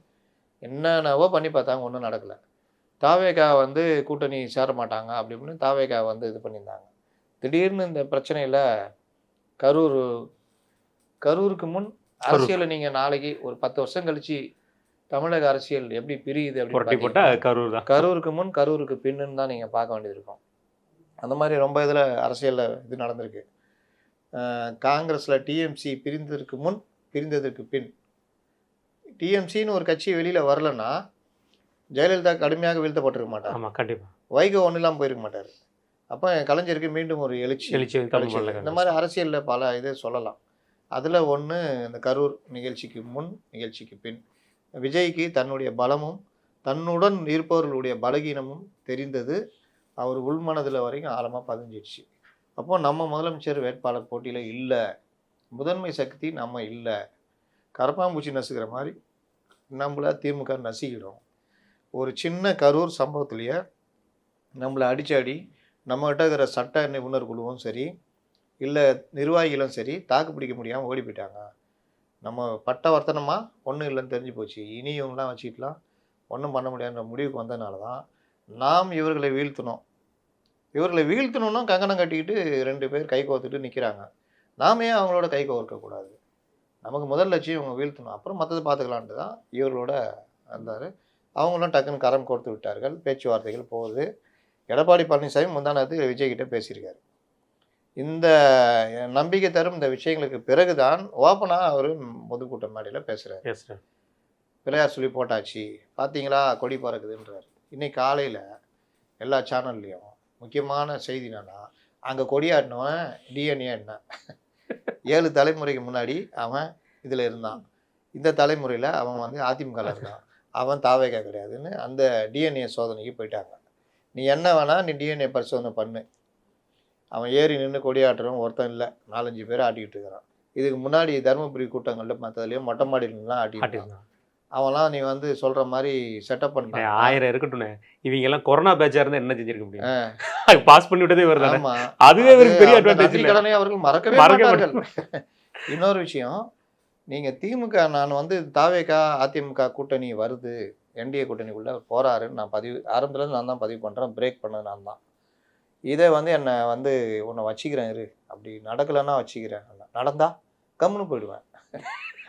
என்னென்னவோ பண்ணி பார்த்தாங்க, ஒன்றும் நடக்கலை. தாவேகா வந்து கூட்டணி சேர மாட்டாங்க அப்படி இப்படின்னு தாவேகா வந்து இது பண்ணியிருந்தாங்க. திடீர்னு இந்த பிரச்சனையில் கரூருக்கு முன் அரசியலை நீங்கள் நாளைக்கு ஒரு 10 வருஷம் கழிச்சு தமிழக அரசியல் எப்படி பிரியுது அப்படின்னு கரூருக்கு முன் கரூருக்கு பின்னுன்னு தான் நீங்கள் பார்க்க வேண்டியது இருக்கும். அந்த மாதிரி ரொம்ப இதில் அரசியலில் இது நடந்திருக்கு. காங்கிரஸில் டிஎம்சி பிரிந்ததற்கு முன் பிரிந்ததற்கு பின். டிஎம்சின்னு ஒரு கட்சி வெளியில் வரலன்னா ஜெயலலிதா கடுமையாக வீழ்த்தப்பட்டிருக்க மாட்டார். ஆமாம், கண்டிப்பாக. வைகோ ஒன்றும் இல்லாமல் போயிருக்க மாட்டார். அப்போ கலைஞருக்கு மீண்டும் ஒரு எழுச்சி. இந்த மாதிரி அரசியலில் பல இதை சொல்லலாம். அதில் ஒன்று இந்த கரூர் நிகழ்ச்சிக்கு முன் நிகழ்ச்சிக்கு பின் விஜய்க்கு தன்னுடைய பலமும் தன்னுடன் இருப்பவர்களுடைய பலகீனமும் தெரிந்தது. அவர் உள்மனதில் வரைக்கும் ஆழமாக பதிஞ்சிடுச்சு. அப்போ நம்ம முதலமைச்சர் வேட்பாளர் போட்டியில் இல்லை, முதன்மை சக்தி நம்ம இல்லை, கரப்பாம்பூச்சி நசுக்கிற மாதிரி நம்மளை திமுக நசுக்கிடும். ஒரு சின்ன கரூர் சம்பவத்திலேயே நம்மளை அடி நம்மகிட்ட இருக்கிற சட்ட நிபுணர் குழுவும் சரி இல்லை நிர்வாகிகளும் சரி தாக்கு பிடிக்க முடியாமல் ஓடி போயிட்டாங்க. நம்ம பட்ட வர்த்தனமாக ஒன்றும் இல்லைன்னு தெரிஞ்சு போச்சு. இனி இவங்களாம் வச்சுக்கிட்டலாம் ஒன்றும் பண்ண முடியாதுன்ற முடிவுக்கு வந்ததுனால தான் நாம் இவர்களை வீழ்த்தணும். இவர்களை வீழ்த்தணுன்னா கங்கணம் கட்டிக்கிட்டு 2 பேர் கை கோர்த்துட்டு நிற்கிறாங்க. நாமே அவங்களோட கை கோர்க்கக்கூடாது. நமக்கு முதல் லட்சியம் இவங்க வீழ்த்தணும், அப்புறம் மற்றது பார்த்துக்கலான்ட்டு தான் இவர்களோட வந்தார். அவங்களும் டக்குன்னு கரம் கோர்த்து விட்டார்கள். பேச்சுவார்த்தைகள் போகுது. எடப்பாடி பழனிசாமி முந்தானத்து விஜய்கிட்ட பேசியிருக்காரு. இந்த நம்பிக்கை தரும் இந்த விஷயங்களுக்கு பிறகுதான் ஓப்பனாக அவர் பொதுக்கூட்ட மேடையில் பேசுகிறார். பிள்ளையார் சொல்லி போட்டாச்சு பார்த்தீங்களா, கொடி பறக்குதுன்றார். இன்னைக்கு காலையில் எல்லா சேனல்லையும் முக்கியமான செய்தி என்னன்னா, அங்கே கொடியாட்டினவன் டிஎன்ஏ என்ன 7 தலைமுறைக்கு முன்னாடி அவன் இதில் இருந்தான், இந்த தலைமுறையில் அவன் வந்து அதிமுகவில் இருந்தான், அவன் தாவேகா கிடையாதுன்னு அந்த டிஎன்ஏ சோதனைக்கு போயிட்டாங்க. நீ என்ன வேணா நீ டிஎன்ஏ பரிசோதனை பண்ணு. அவன் ஏறி நின்று கொடியாட்டுறவன் ஒருத்தன் இல்லை, 4-5 பேர் ஆட்டிக்கிட்டு இருக்கிறான். இதுக்கு முன்னாடி தருமபுரி கூட்டங்களில் மற்றதுலேயும் மொட்டை மாடிலாம் ஆட்டிக்கிட்டு அவன்லாம் நீ வந்து சொல்கிற மாதிரி செட்டப் பண்ண 1000 இருக்கட்டும். இவங்க எல்லாம் கொரோனா பேட்சாக இருந்தால் என்ன செஞ்சிருக்க முடியும்? பாஸ் பண்ணி விட்டதே வருது. அதுவே ஒரு பெரிய அட்வான்டேஜ். கடனை அவர்கள் மறக்கவே மாட்டார்கள். இன்னொரு விஷயம், நீங்கள் திமுக நான் வந்து தாவேகா அதிமுக கூட்டணி வருது, என்டிஏ கூட்டணிக்குள்ளே போகிறாருன்னு நான் ஆரம்பத்துலேருந்து நான் தான் பதிவு பண்ணுறேன். பிரேக் பண்ணது நான் தான். இதை வந்து என்னை வந்து உன்னை வச்சுக்கிறேன் இரு, அப்படி நடக்கலைன்னா வச்சுக்கிறேன், நடந்தா கம்முன்னு போயிடுவேன்,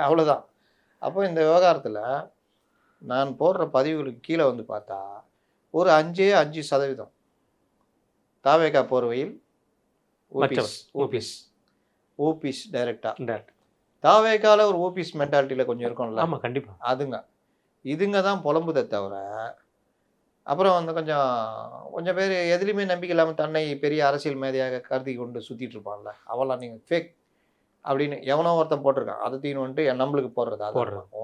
அவ்வளோதான். அப்போ இந்த விவகாரத்தில் நான் போடுற பதிவுகளுக்கு கீழே வந்து பார்த்தா ஒரு 5% தாவேகா போர்வையில் ஓபிஸ் டைரக்டாக தாவேகாவில் ஒரு ஓபிஸ் மென்டாலிட்டியில் கொஞ்சம் இருக்கும்ல. ஆமாம், கண்டிப்பாக. இதுங்க தான் புலம்புதை தவிர அப்புறம் வந்து கொஞ்சம் பேர் எதுலேயுமே நம்பிக்கை இல்லாமல் தன்னை பெரிய அரசியல் மேதையாக கருதி கொண்டு சுற்றிட்டு இருப்பான்ல, அவெல்லாம் நீங்கள் ஃபேக் அப்படின்னு எவனோ ஒருத்தன் போட்டிருக்கான். அதை தீனு வந்துட்டு நம்மளுக்கு போடுறது அது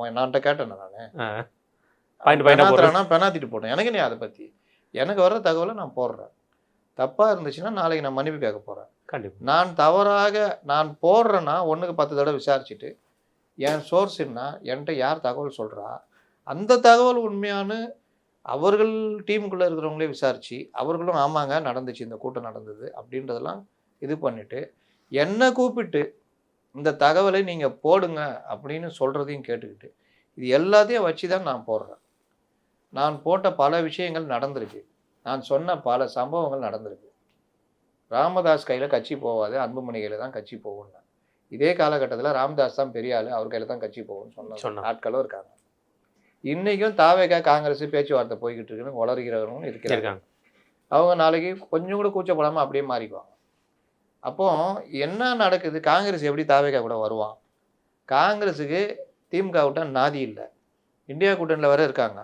என்னான்ட்ட கேட்டேன் நான். பெனாத்துறானா பெனாத்திட்டு போட்டேன். எனக்கு நீ அதை பற்றி எனக்கு வர்ற தகவலை நான் போடுறேன். தப்பாக இருந்துச்சுன்னா நாளைக்கு நான் மன்னிப்பு கேட்க போகிறேன். கண்டிப்பாக நான் தவறாக நான் போடுறேன்னா 1க்கு 10 தடவை விசாரிச்சுட்டு என் சோர்ஸ் என்ன, என்கிட்ட யார் தகவல் சொல்கிறா, அந்த தகவல் உண்மையான அவர்கள் டீமுக்குள்ளே இருக்கிறவங்களே விசாரித்து அவர்களும் ஆமாங்க நடந்துச்சு, இந்த கூட்டம் நடந்தது அப்படின்றதெல்லாம் இது பண்ணிவிட்டு என்னை கூப்பிட்டு இந்த தகவலை நீங்கள் போடுங்க அப்படின்னு சொல்கிறதையும் கேட்டுக்கிட்டு இது எல்லாத்தையும் வச்சு தான் நான் போடுறேன். நான் போட்ட பல விஷயங்கள் நடந்திருக்கு. நான் சொன்ன பல சம்பவங்கள் நடந்திருக்கு. ராமதாஸ் கையில் கட்சி போகாது, அன்புமணி கையில் தான் கட்சி போகும்னா இதே காலகட்டத்தில் ராமதாஸ் தான் பெரிய ஆள், அவர் கையில் தான் கட்சி போகும்னு சொன்ன ஆட்களும் இருக்காங்க. இன்றைக்கும் தாவேகா காங்கிரஸ் பேச்சுவார்த்தை போய்கிட்டு இருக்குன்னு வளர்கிறவங்களும் இருக்கிறாங்க. அவங்க நாளைக்கு கொஞ்சம் கூட கூச்சப்படாமல் அப்படியே மாறிக்குவாங்க. அப்போ என்ன நடக்குது, காங்கிரஸ் எப்படி தாவேகா கூட வருவான்? காங்கிரஸுக்கு திமுக விட்டா நாதி இல்லை, இந்தியா கூட்டணியில் வர இருக்காங்க.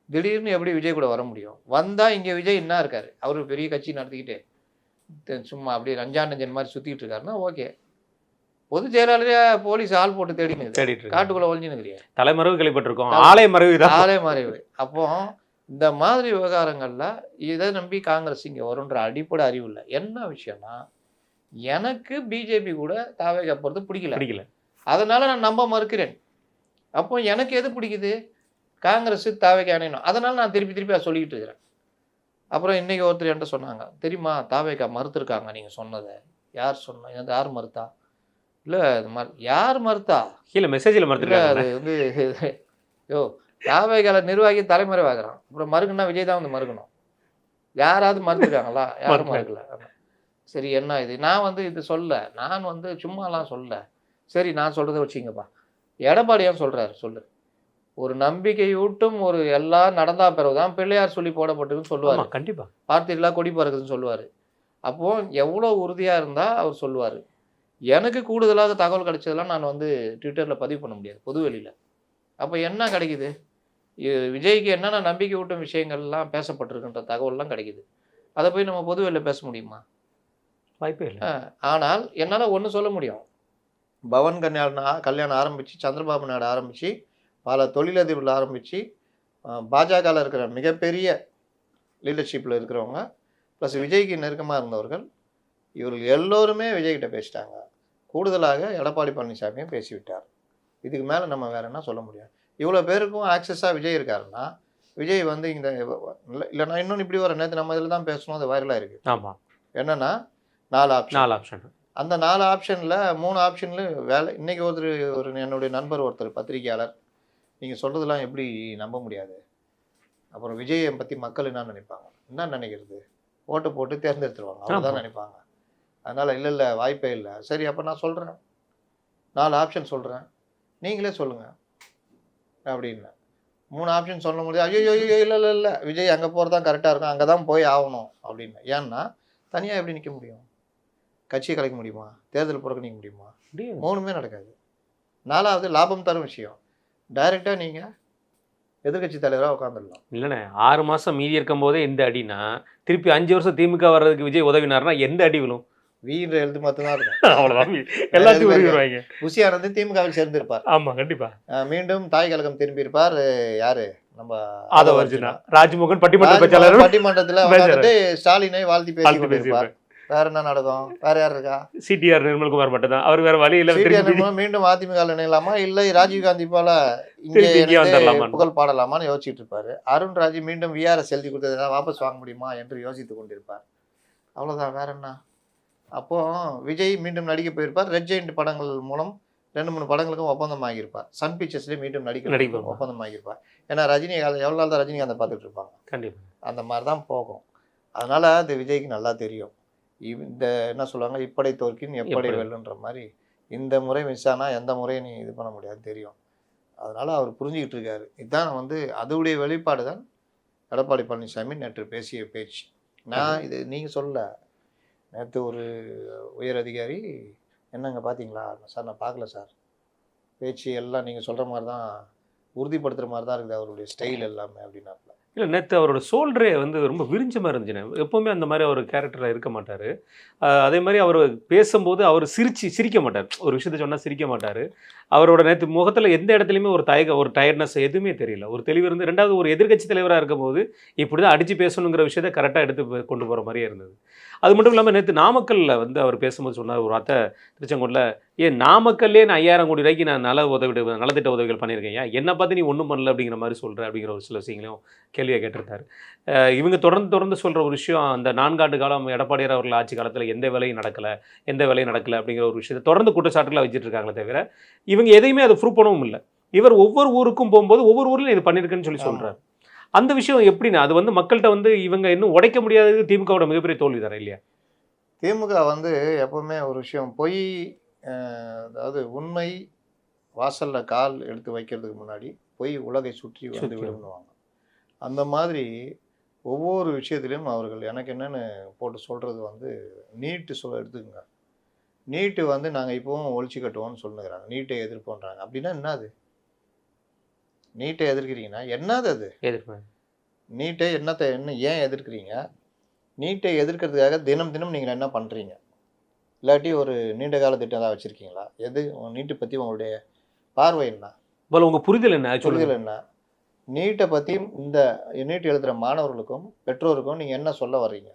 திடீர்னு எப்படி விஜய் கூட வர முடியும்? வந்தால் இங்கே விஜய் என்ன இருக்காரு, அவர் பெரிய கட்சி நடத்திக்கிட்டு சும்மா அப்படியே ரஞ்சானஞ்சன் மாதிரி சுற்றிட்டு இருக்காருன்னா ஓகே. பொதுச் செயலாளரே போலீஸ் ஆள் போட்டு தேடிட்டு காட்டுக்குள்ளே ஒழிஞ்சுனுக்கிறியா? தலைமறைவு கேள்விப்பட்டிருக்கோம், ஆலை மறைவு. அப்போ இந்த மாதிரி விவகாரங்களில் இதை நம்பி காங்கிரஸ் இங்கே வரும்ன்ற அடிப்படை அறிவு இல்லை. என்ன விஷயம்னா, எனக்கு பிஜேபி கூட தாவேகா போகிறது பிடிக்கல, அதனால் நான் நம்ப மறுக்கிறேன். அப்போ எனக்கு எது பிடிக்குது, காங்கிரஸ் தாவேகா இணையணும், அதனால் நான் திருப்பி அதை சொல்லிக்கிட்டு இருக்கிறேன். அப்புறம் இன்றைக்கி ஒருத்தர் என்கிட்ட சொன்னாங்க, தெரியுமா தாவேகா மறுத்துருக்காங்க நீங்கள் சொன்னதை. யார் சொன்ன, யார் மறுத்தா? இல்லை இது மாதிரி யார் மறுத்தா? கீழே மெசேஜில் மறுத்துருக்காங்க. அது வந்து யோ தாவேகால நிர்வாகி தலைமறைவாகிறான், அப்புறம் மறுக்குன்னா விஜய் தான் வந்து மறுக்கணும். யாராவது மறுத்துருக்காங்களா? யாரும் மறுக்கல. சரி என்ன இது, நான் வந்து இது சொல்ல, நான் வந்து சும்மாலாம் சொல்ல. சரி நான் சொல்கிறத வச்சுங்கப்பா. எடப்பாடி ஏன் சொல்கிறாரு சொல்லு. ஒரு நம்பிக்கையூட்டும் ஒரு எல்லாம் நடந்தா பிறகுதான் பிள்ளையார் சொல்லி போடப்பட்டதுன்னு சொல்லுவார். கண்டிப்பாக பார்த்தீங்களா கொடி பறக்குதுன்னு சொல்லுவார். அப்போது எவ்வளோ உறுதியாக இருந்தால் அவர் சொல்லுவார். எனக்கு கூடுதலாக தகவல் கிடைச்சதெல்லாம் நான் வந்து ட்விட்டரில் பதிவு பண்ண முடியாது, பொது வெளியில். அப்போ என்ன கிடைக்குது, விஜய்க்கு என்னென்ன நம்பிக்கை ஊட்டும் விஷயங்கள்லாம் பேசப்பட்டிருக்குன்ற தகவல்லாம் கிடைக்குது. அதை போய் நம்ம பொது வெளியில் பேச முடியுமா? வாய்ப்பே இல்லை. ஆனால் என்னால் ஒன்று சொல்ல முடியும், பவன் கல்யாணம் ஆரம்பித்து, சந்திரபாபு நாயுடு ஆரம்பித்து, பல தொழிலதிபர்கள் ஆரம்பித்து, பாஜகவில் இருக்கிற மிகப்பெரிய லீடர்ஷிப்பில் இருக்கிறவங்க ப்ளஸ் விஜய்க்கு நெருக்கமாக இருந்தவர்கள், இவர்கள் எல்லோருமே விஜய்கிட்ட பேசிட்டாங்க. கூடுதலாக எடப்பாடி பழனிசாமியும் பேசிவிட்டார். இதுக்கு மேலே நம்ம வேறு என்ன சொல்ல முடியும்? இவ்வளோ பேருக்கும் ஆக்சஸாக விஜய் இருக்காருன்னா, விஜய் வந்து இந்த இல்லைனா இன்னொன்று இப்படி வர நேற்று நம்ம இதில் தான் பேசணும், அது வைரலாக இருக்குது. ஆமாம், என்னென்னா 4 ஆப்ஷன். அந்த 4 ஆப்ஷனில் 3 ஆப்ஷனில் வேலை. இன்றைக்கி என்னுடைய நண்பர் ஒருத்தர் பத்திரிகையாளர், நீங்கள் சொல்கிறதெல்லாம் எப்படி நம்ப முடியாது, அப்புறம் விஜயை பற்றி மக்கள் என்ன நினைப்பாங்க, என்ன நினைக்கிறது, ஓட்டு போட்டு தேர்ந்தெடுத்துருவாங்க, அவ்வளோதான் நினைப்பாங்க. அதனால் இல்லை வாய்ப்பே இல்லை. சரி அப்போ நான் சொல்கிறேன், 4 ஆப்ஷன் சொல்கிறேன், நீங்களே சொல்லுங்கள் அப்படின்னு. 3 ஆப்ஷன் சொல்ல முடியாது. ஐயோ இல்லை விஜய் அங்கே போகிறது தான் கரெக்டாக இருக்கும், அங்கே தான் போய் ஆகணும் அப்படின்னு. ஏன்னா தனியாக எப்படி நிற்க முடியும்? கட்சியை கலைக்க முடியுமா? தேர்தல் புறக்கணிக்க முடியுமா? 3மே நடக்காது. 4வது லாபம் தரும் விஷயம், டைரெக்டாக நீங்கள் எதிர்கட்சி தலைவராக உட்காந்துடலாம். இல்லைண்ணே, 6 மாதம் மீதி இருக்கும் போதே எந்த அடினா, திருப்பி 5 வருஷம் திமுக வர்றதுக்கு விஜய் உதவினார்னா எந்த அடி விழும்? வீன்ற எழுத்து மட்டும்தான் இருக்கும். அவ்வளோதான், எல்லாத்தையும் புசியானது திமுகவில் சேர்ந்திருப்பார். ஆமாம் கண்டிப்பாக. மீண்டும் தாய் கழகம் திரும்பியிருப்பார். யாரு, நம்ம ஆதவர்ஜுனா, ராஜ்மோகன் பட்டிமன்றத்தில் வந்துட்டு ஸ்டாலினை வாழ்த்தி பேசி கொண்டிருப்பார். வேற என்ன நடக்கும்? வேற யார் இருக்கா? சிடிஆர் நிர்மல்குமார் மட்டும் தான். அவர் வேற வழி இல்லை. மீண்டும் அதிமுக இணையலாமா, இல்லை ராஜீவ்காந்தி போல இங்கே புகழ் பாடலாமான்னு யோசிச்சுட்டு இருப்பாரு. அருண்ராஜ் மீண்டும் விஆர்எஸ் எழுதி கொடுத்ததை வாபஸ் வாங்க முடியுமா என்று யோசித்து கொண்டிருப்பார். அவ்வளோதான், வேற என்ன? அப்போ விஜய் மீண்டும் நடிக்க போயிருப்பார். ரெட் ஜெயிண்ட் படங்கள் மூலம் 2-3 படங்களுக்கும் ஒப்பந்தம் ஆகியிருப்பார். சன் பிக்சர்ஸ்லேயே மீண்டும் நடிக்க ஒப்பந்தம் ஆகியிருப்பார். ஏன்னா ரஜினிகாந்த் எவ்வளோ நாள் தான் ரஜினிகாந்தை பார்த்துட்டு இருப்பாங்க. கண்டிப்பாக அந்த மாதிரி தான் போகும். அதனால் அது விஜய்க்கு நல்லா தெரியும். இந்த என்ன சொல்லுவாங்க, இப்படை தோற்கின் எப்படை வெல்லுன்ற மாதிரி, இந்த முறை மிஸ் ஆனால் எந்த முறையும் நீ இது பண்ண முடியாது தெரியும். அதனால் அவர் புரிஞ்சுக்கிட்டு இருக்காரு. இதுதான் வந்து அதோடைய வெளிப்பாடு தான் எடப்பாடி பழனிசாமி நேற்று பேசிய பேச்சு. நான் இது நீங்கள் சொல்ல, நேற்று ஒரு உயர் அதிகாரி என்னங்க பார்த்தீங்களா சார், நான் பார்க்கல சார், பேச்சு எல்லாம் நீங்கள் சொல்கிற மாதிரி தான், உறுதிப்படுத்துகிற மாதிரி தான் இருக்குது அவருடைய ஸ்டைல் எல்லாமே அப்படின்னாப்புல. இல்லை நேற்று அவரோட சோல்டரே வந்து ரொம்ப விரிஞ்ச மாதிரி இருந்துச்சுண்ணே. எப்போவுமே அந்த மாதிரி அவர் கேரக்டரில் இருக்க மாட்டார். அதே மாதிரி அவர் பேசும்போது அவர் சிரிக்க மாட்டார். ஒரு விஷயத்த சொன்னால் சிரிக்க மாட்டார். அவரோட நேற்று முகத்தில் எந்த இடத்துலையுமே ஒரு டயர்ட்னஸ் எதுவுமே தெரியல. ஒரு தெளிவு இருந்து, ரெண்டாவது ஒரு எதிர்க்கட்சி தலைவராக இருக்கும்போது இப்படி தான் அடித்து பேசணுங்கிற விஷயத்த கரெக்டாக எடுத்து கொண்டு போகிற மாதிரியே இருந்தது. அது மட்டும் இல்லாமல் நேற்று நாமக்கல்லில் வந்து அவர் பேசும்போது சொன்னார் ஒரு வார்த்தை, திருச்செங்கோட்டில், ஏன் நாமக்கல்லே நான் 5000 கோடி ரூபாய்க்கு நான் நலத்திட்ட உதவிகள் பண்ணியிருக்கேன், ஏன் என்னை பார்த்து நீ ஒன்றும் பண்ணல அப்படிங்கிற மாதிரி சொல்கிற அப்படிங்கிற ஒரு சில விஷயங்களையும் கேள்வியாக கேட்டிருந்தார். இவங்க தொடர்ந்து சொல்கிற ஒரு விஷயம், அந்த 4 ஆண்டு காலம் எடப்பாடியார் அவர்கள் ஆட்சி காலத்தில் எந்த வேலையும் நடக்கலை அப்படிங்கிற ஒரு விஷயத்தை தொடர்ந்து குற்றச்சாட்டுகளை வச்சுட்டு இருக்காங்களே தவிர இவங்க எதையுமே அதை ப்ரூவ் பண்ணவும் இல்லை. இவர் ஒவ்வொரு ஊருக்கும் போகும்போது ஒவ்வொரு ஊர்லையும் இது பண்ணியிருக்குன்னு சொல்கிறார். அந்த விஷயம் எப்படின்னா அது வந்து மக்கள்கிட்ட வந்து இவங்க இன்னும் உடைக்க முடியாதது திமுகவோட மிகப்பெரிய தோல்வி தர இல்லையா? திமுக வந்து எப்பவுமே ஒரு விஷயம் பொய், அதாவது உண்மை வாசலில் கால் எடுத்து வைக்கிறதுக்கு முன்னாடி பொய் உலகை சுற்றி வந்து விடுவாங்க. அந்த மாதிரி ஒவ்வொரு விஷயத்துலையும் அவர்கள் எனக்கு என்னென்னு போட்டு சொல்கிறது வந்து நீட்டு எடுத்துக்கோங்க. நீட்டு வந்து நாங்கள் இப்போவும் ஒழிச்சு கட்டுவோம்னு சொல்லுங்கிறாங்க. நீட்டை எதிர்ப்போன்றாங்க. அப்படின்னா என்னது? நீட்டை எதிர்க்கிறீங்கன்னா என்னது அது? நீட்டை ஏன் எதிர்க்கிறீங்க? நீட்டை எதிர்க்கிறதுக்காக தினம் நீங்கள் என்ன பண்ணுறீங்க? இல்லாட்டி ஒரு நீண்ட கால திட்டம் ஏதாவது வச்சுருக்கீங்களா? நீட்டை பற்றி உங்களுடைய பார்வை என்ன? உங்கள் புரிதல் என்ன? நீட்டை பற்றி இந்த நீட் எழுதுகிற மாணவர்களுக்கும் பெற்றோருக்கும் நீங்கள் என்ன சொல்ல வர்றீங்க?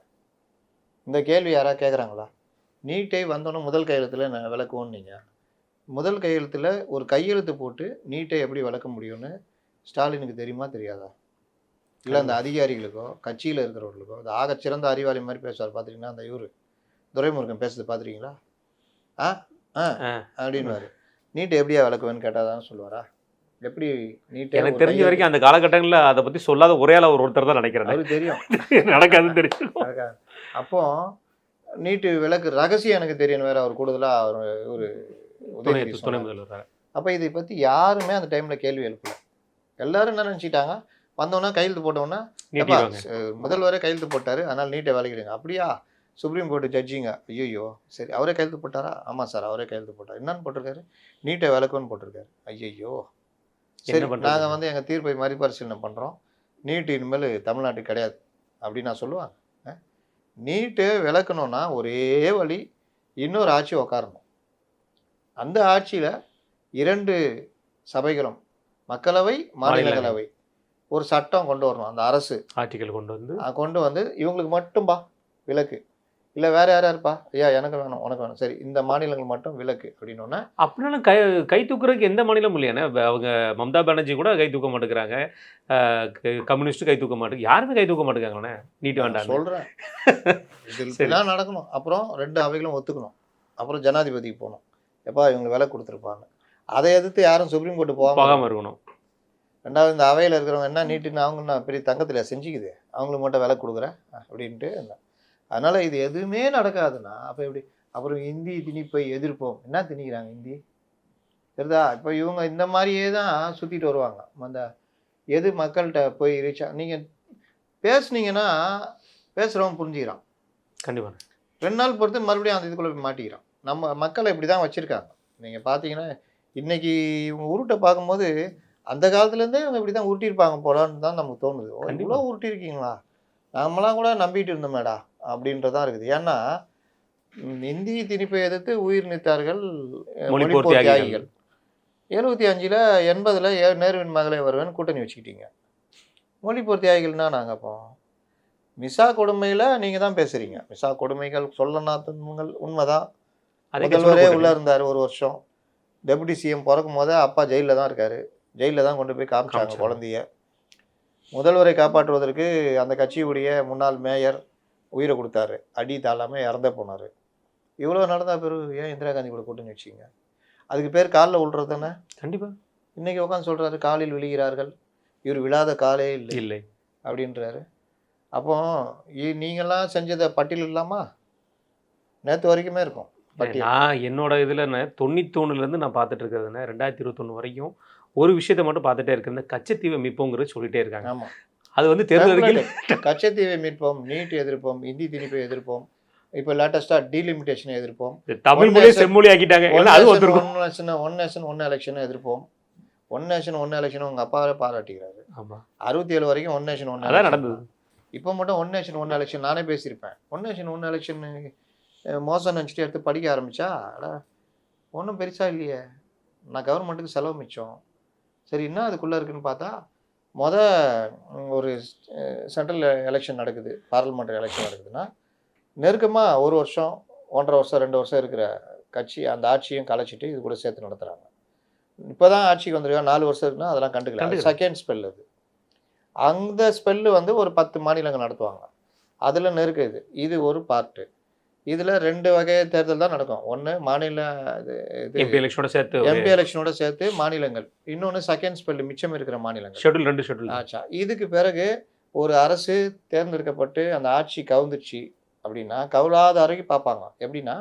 இந்த கேள்வி யாராவது கேட்குறாங்களா? நீட்டை வந்தோன்னே முதல் கையெழுத்தில் விளக்குவோன்னு நீங்கள் முதல் கையெழுத்தில் ஒரு கையெழுத்து போட்டு நீட்டை எப்படி விளக்க முடியும்னு ஸ்டாலினுக்கு தெரியுமா தெரியாதா? இல்லை அந்த அதிகாரிகளுக்கோ கட்சியில் இருக்கிறவர்களுக்கோ அது ஆகச்சிறந்த அறிவாளி மாதிரி பேசுவார் பார்த்துருக்கீங்கன்னா, அந்த இவர் துரைமுருகன் பேசுறது பார்த்துருக்கீங்களா? அப்படின்வாரு. நீட்டை எப்படியா விளக்குவேன்னு கேட்டால் தானே சொல்லுவாரா? எப்படி நீட்டை எனக்கு தெரிஞ்ச வரைக்கும் அந்த காலகட்டங்களில் அதை பற்றி சொல்லாத ஒரே ஆள் ஒருத்தர் தான் நினைக்கிறேன். அவருக்கு தெரியும் நடக்காதுன்னு தெரியும். அப்போ நீட்டு விளக்கு ரகசியம் எனக்கு தெரியும் வேற அவர் கூடுதலாக அவர் ஒரு துணை முதல்வர். அப்போ இதை பற்றி யாருமே அந்த டைமில் கேள்வி எழுப்பல. எல்லாரும் என்ன நினச்சிட்டாங்க, வந்தோன்னா கையெழுத்து போட்டோன்னா முதல்வரே கையெழுத்து போட்டார் அதனால் நீட்டை விளக்கிடுங்க. அப்படியா? சுப்ரீம் கோர்ட்டு ஜட்ஜிங்க ஐயோ சரி அவரே கையெழுத்து போட்டாரா? ஆமாம் சார் அவரே கையெழுத்து போட்டார். என்னன்னு போட்டிருக்காரு? நீட்டை விளக்குன்னு போட்டிருக்காரு. ஐயோ சரி நாங்கள் வந்து எங்கள் தீர்ப்பை மறுபரிசீலனை பண்ணுறோம், நீட்டு இனிமேல் தமிழ்நாட்டுக்கு கிடையாது அப்படின்னு நான் சொல்லுவாங்க. நீட்டு விளக்கணும்னா ஒரே வழி, இன்னொரு ஆட்சி உக்காரணும். அந்த ஆட்சியில் 2 சபைகளும் மக்களவை மாநிலங்களவை ஒரு சட்டம் கொண்டு வரணும். அந்த அரசு ஆட்சிகள் கொண்டு வந்து இவங்களுக்கு மட்டும்பா விலக்கு, இல்லை வேற யாரா இருப்பா, ஐயா எனக்கு வேணும் உனக்கு வேணும், சரி இந்த மாநிலங்கள் மட்டும் விலக்கு அப்படின்னோன்னா. அப்படின்னா கை தூக்குறதுக்கு எந்த மாநிலமும் இல்லையானே? அவங்க மம்தா பானர்ஜி கூட கை தூக்க மாட்டேங்கிறாங்க, கம்யூனிஸ்ட் கை தூக்க மாட்டேங்க, யாருமே கை தூக்க மாட்டேங்காங்கண்ணே. நீட்டு வேண்டாம் சொல்கிறேன். இதெல்லாம் நடக்கணும். அப்புறம் 2 அவைகளும் ஒத்துக்கணும். அப்புறம் ஜனாதிபதிக்கு போகணும், எப்பா இவங்க விலை கொடுத்துருப்பாங்க. அதை எதிர்த்து யாரும் சுப்ரீம் கோர்ட்டு போகாமல் இருக்கணும். 2வது இந்த அவையில் இருக்கிறவங்க என்ன நீட்டுன்னு அவங்க நான் பெரிய தங்கத்தில் செஞ்சுக்குது, அவங்களுக்கு மட்டும் விலை கொடுக்குறேன் அப்படின்ட்டு. அதனால் இது எதுவுமே நடக்காதுன்னா அப்போ எப்படி? அப்புறம் இந்தி திணிப்பை எதிர்ப்போம். என்ன திணிக்கிறாங்க இந்தி? சரிதா? இப்போ இவங்க இந்த மாதிரியே தான் சுற்றிட்டு வருவாங்க. அந்த எது மக்கள்கிட்ட போய் ரீச் நீங்கள் பேசுனீங்கன்னா பேசுகிறவன் புரிஞ்சுக்கிறான். கண்டிப்பாக 2 நாள் பொறுத்து மறுபடியும் அந்த இதுக்குள்ளே போய் மாட்டிக்கிறான். நம்ம மக்களை இப்படி தான் வச்சுருக்காங்க. நீங்கள் பார்த்தீங்கன்னா இன்றைக்கி இவங்க உருட்டை பார்க்கும்போது அந்த காலத்துலேருந்தே இவங்க இப்படி தான் உருட்டியிருப்பாங்க போலான்னு தான் நமக்கு தோணுது. இவ்வளோ உருட்டியிருக்கீங்களா, நம்மளாம் கூட நம்பிட்டு இருந்தோமேடா அப்படின்றதான் இருக்குது. ஏன்னா இந்தி திணிப்பை எதிர்த்து உயிர் நீத்தார்கள் மொழிப்போர் தியாகிகள். 75ல் 80ல் நேருவின் மகளே வருவேன் கூட்டணி வச்சுக்கிட்டீங்க. மொழிப்போர் தியாகிகள்னா நாங்கள் அப்போ மிசா கொடுமையில் நீங்கள் தான் பேசுகிறீங்க. மிசா கொடுமைகள் சொல்லனா துன்பங்கள் உண்மைதான். முதல்வரே உள்ளே இருந்தார் 1 வருஷம். டெபுட்டி சிஎம் பிறக்கும் போதே அப்பா ஜெயிலில் தான் இருக்கார். ஜெயிலில் தான் கொண்டு போய் காமிச்சாங்க குழந்தைய. முதல்வரை காப்பாற்றுவதற்கு அந்த கட்சியுடைய முன்னாள் மேயர் உயிரை கொடுத்தாரு, அடி தாளாமல் இறந்தே போனார். இவ்வளோ நடந்தா பிறகு ஏன் இந்திரா காந்தி கூட கூட்டணி வச்சிங்க? அதுக்கு பேர் காலில் விழுறது தானே. கண்டிப்பாக இன்றைக்கி உட்காந்து சொல்கிறாரு காலில் விழுகிறார்கள், இவர் விழாத காலே இல்லை அப்படின்றாரு. அப்போ நீங்கள்லாம் செஞ்சதை பட்டியல் இல்லாமா நேற்று வரைக்குமே இருக்கும். நான் என்னோட இதில் 91லேருந்து நான் பார்த்துட்டு இருக்கிறதுனா 2021 வரைக்கும் ஒரு விஷயத்தை மட்டும் பார்த்துட்டே இருக்கிறேன், கச்சத்தீவை மீட்போங்கிறது சொல்லிட்டே இருக்காங்க. ஆமாம், அது வந்து தேர்தல் கச்சத்தீவை மீட்போம், நீட் எதிர்ப்போம், இந்தி திணிப்பை எதிர்ப்போம், இப்போ லேட்டஸ்ட்டாக டீலிமிட்டேஷனை எதிர்ப்போம், தமிழ் மொழி செம்மொழி ஆக்கிட்டாங்க, ஒன் நேஷன் ஒன் எலெக்ஷனை எதிர்ப்போம், ஒன் நேஷன் ஒன் எலெக்ஷன் உங்கள் அப்பாவே பாராட்டிக்கிறாரு. ஆமாம் 67 வரைக்கும் ஒன் நேஷன் ஒன் அதான் எலெக்ஷன். நடந்தது. இப்போ மட்டும் ஒன் நேஷன் ஒன் எலெக்ஷன் நானே பேசியிருப்பேன். ஒன் நேஷன் ஒன் எலெக்ஷன் மோசம் நினச்சிட்டு எடுத்து படிக்க ஆரம்பித்தா ஒன்றும் பெருசாக இல்லையே, நான் கவர்மெண்ட்டுக்கு செலவு மிச்சம். சரி என்ன அதுக்குள்ளே இருக்குன்னு பார்த்தா ஒரு சென்ட்ரல் எலெக்ஷன் நடக்குது, பார்லிமெண்ட் எலெக்ஷன் நடக்குதுன்னா நெருக்கமாக 1 வருஷம் 1.5 வருஷம் 2 வருஷம் இருக்கிற கட்சி அந்த ஆட்சியும் கலைச்சிட்டு இது கூட சேர்த்து நடத்துகிறாங்க. இப்போ தான் ஆட்சிக்கு வந்துருக்கா 4 வருஷம் இருக்குன்னா அதெல்லாம் கண்டுக்கல. செகண்ட் ஸ்பெல் அது. அந்த ஸ்பெல்லு வந்து ஒரு 10 மாநிலங்கள் நடத்துவாங்க. அதில் நெருக்குது. இது ஒரு பார்ட்டு. இதில் 2 வகை தேர்தல் தான் நடக்கும். ஒன்று மாநில எம்பி எலெக்ஷனோட சேர்த்து மாநிலங்கள், இன்னொன்று செகண்ட் ஸ்பெல் மிச்சம் இருக்கிற மாநிலங்கள். ஷெட்யூல் 2 ஷெட்யூல் ஆச்சா. இதுக்கு பிறகு ஒரு அரசு தேர்ந்தெடுக்கப்பட்டு அந்த ஆட்சி கவுந்துச்சு அப்படின்னா கவுளாத வரைக்கும் பார்ப்பாங்க. எப்படின்னா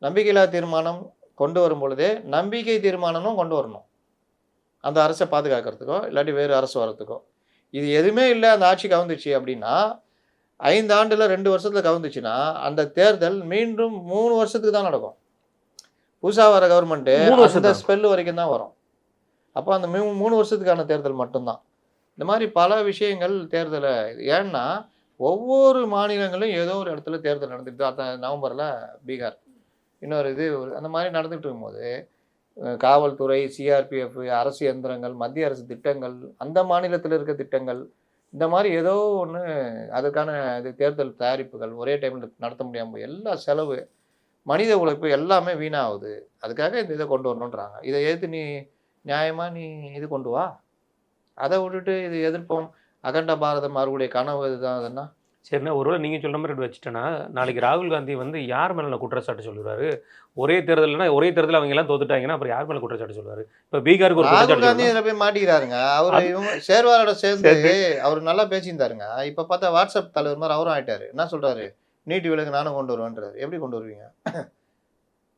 நம்பிக்கையில்லா தீர்மானம் கொண்டு வரும் பொழுதே நம்பிக்கை தீர்மானமும் கொண்டு வரணும், அந்த அரசை பாதுகாக்கிறதுக்கோ இல்லாட்டி வேறு அரசு வர்றதுக்கோ. இது எதுவுமே இல்லை, அந்த ஆட்சி கவுந்துச்சு அப்படின்னா 5 ஆண்டுல 2 வருஷத்துல கவுந்துச்சுன்னா அந்த தேர்தல் மீண்டும் 3 வருஷத்துக்கு தான் நடக்கும். புதுசாக வர கவர்மெண்ட்டு அந்த ஸ்பெல்லு வரைக்கும் தான் வரும். அப்போ அந்த 3 வருஷத்துக்கான தேர்தல் மட்டும்தான். இந்த மாதிரி பல விஷயங்கள் தேர்தலை, ஏன்னா ஒவ்வொரு மாநிலங்களும் ஏதோ ஒரு இடத்துல தேர்தல் நடந்துட்டு அந்த நவம்பரில் பீகார், இன்னொரு அந்த மாதிரி நடந்துகிட்டு இருக்கும்போது காவல்துறை, சிஆர்பிஎஃப், அரசு இயந்திரங்கள், மத்திய அரசு திட்டங்கள், அந்த மாநிலத்தில் இருக்க திட்டங்கள், இந்த மாதிரி ஏதோ ஒன்று அதுக்கான தேர்தல் தயாரிப்புகள் ஒரே டைமில் நடத்த முடியாமல் எல்லா செலவு, மனித உழைப்பு எல்லாமே வீணாகுது. அதுக்காக இதை கொண்டு வரணுன்றாங்க. இதை எதிர்த்து நீ நியாயமாக நீ கொண்டு வா. அதை விட்டுட்டு இது எதிர்ப்போம், அகண்ட பாரதம் அவர்களுடைய கனவு இதுதான். அதுன்னா சரிண்ணா, ஒருவேளை நீங்கள் சொல்கிற மாதிரி வச்சுட்டேன்னா நாளைக்கு ராகுல் காந்தி வந்து யார் மேலே குற்றச்சாட்டு சொல்லுவார்? ஒரே தேர்தல் அவங்க எல்லாம் தோத்துட்டாங்கன்னா அப்புறம் யார் மேலே குற்றச்சாட்டு சொல்லுவார்? இப்போ பீகாருக்கு ஒரு ராகுல் காந்தி இதில் போய் மாட்டிக்கிறாருங்க. அவர் இவங்க சேர்வாரோட சேர்ந்து அவர் நல்லா பேசியிருந்தாருங்க. இப்போ பார்த்தா வாட்ஸ்அப் தலைவர் மாதிரி அவரும் ஆயிட்டாரு. என்ன சொல்கிறாரு, நீட்டு விலக்கு நானும் கொண்டு வருவேன்றாரு. எப்படி கொண்டு வருவீங்க?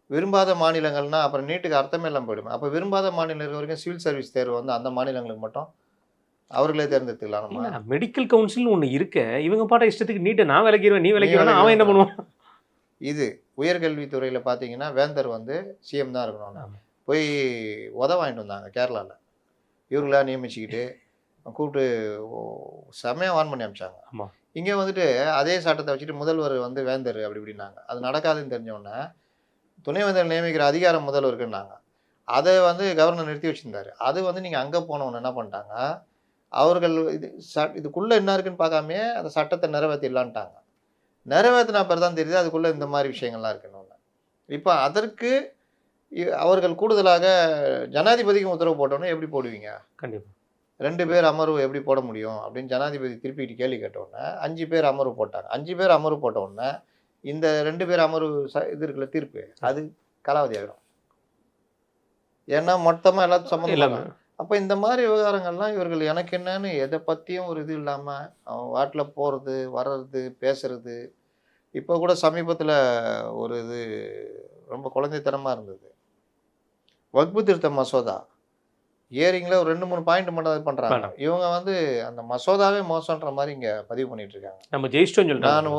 விரும்பாத மாநிலங்கள்னா அப்புறம் நீட்டுக்கு அர்த்தமே இல்லாமல் போயிடுமே. அப்போ விரும்பாத மாநிலம் இருக்க வரைக்கும் சிவில் சர்வீஸ் தேர்வு வந்து அந்த மாநிலங்களுக்கு மட்டும் அவர்களே தேர்ந்தெடுத்துக்கலாம். நம்ம மெடிக்கல் கவுன்சில் ஒன்று இருக்க, இவங்க பாட்ட இஷ்டத்துக்கு நீட்டை நான் விலக்கிடுவேன் நீ விலக்கிடுவேன், அவன் என்ன பண்ணுவான்? இது உயர்கல்வித்துறையில் பார்த்தீங்கன்னா வேந்தர் வந்து சிஎம் தான் இருக்கணும். போய் வாங்கிட்டு வந்தாங்க கேரளாவில். இவர்களாக நியமிச்சுக்கிட்டு கூப்பிட்டு செம்மையாக வான் பண்ணி அமிச்சாங்க. ஆமாம். இங்கே வந்துட்டு அதே சட்டத்தை வச்சுட்டு முதல்வர் வந்து வேந்தர் அப்படி இப்படின்னாங்க. அது நடக்காதுன்னு தெரிஞ்சோடனே துணைவேந்தர் நியமிக்கிற அதிகாரம் முதல்வருக்குன்னாங்க. அதை வந்து கவர்னர் நிறுத்தி வச்சுருந்தாரு. அது வந்து நீங்கள் அங்கே போனவொன்னு என்ன பண்ணிட்டாங்க, அவர்கள் இதுக்குள்ளே என்ன இருக்குன்னு பார்க்காமே அந்த சட்டத்தை நிறைவேற்றிடலான்ட்டாங்க. நிறைவேற்றினா பிறகு தான் தெரியுது அதுக்குள்ளே இந்த மாதிரி விஷயங்கள்லாம் இருக்கணும்னு. இப்போ அதற்கு அவர்கள் கூடுதலாக ஜனாதிபதிக்கு உத்தரவு போட்டோன்னே எப்படி போடுவீங்க? கண்டிப்பாக 2 பேர் அமர்வு எப்படி போட முடியும் அப்படின்னு ஜனாதிபதி திருப்பிட்டு கேள்வி கேட்டோடனே 5 பேர் அமர்வு போட்டாங்க. 5 பேர் அமர்வு போட்ட உடனே இந்த 2 பேர் அமர்வு இது இருக்குல்ல தீர்ப்பு, அது காலாவதி ஆகிடும். ஏன்னா மொத்தமாக எல்லாத்தையும் சம்மந்தம் இல்லாமல். அப்போ இந்த மாதிரி விவகாரங்கள்லாம் இவர்கள் எனக்கு என்னன்னு எதை பற்றியும் ஒரு இது இல்லாமல் அவன் வாட்டில் போகிறது வர்றது பேசுறது. இப்போ கூட சமீபத்தில் ஒரு ரொம்ப குழந்தைத்தனமாக இருந்தது. வக்பு திருத்த மசோதா ஏரிங்கில் ஒரு 2-3 பாயிண்ட் மட்டும் அது பண்ணுறாங்க. இவங்க வந்து அந்த மசோதாவே மோசன்ற மாதிரி இங்கே பதிவு பண்ணிட்டு இருக்காங்க. நம்ம ஜெயிச்சிட்டோம். நான்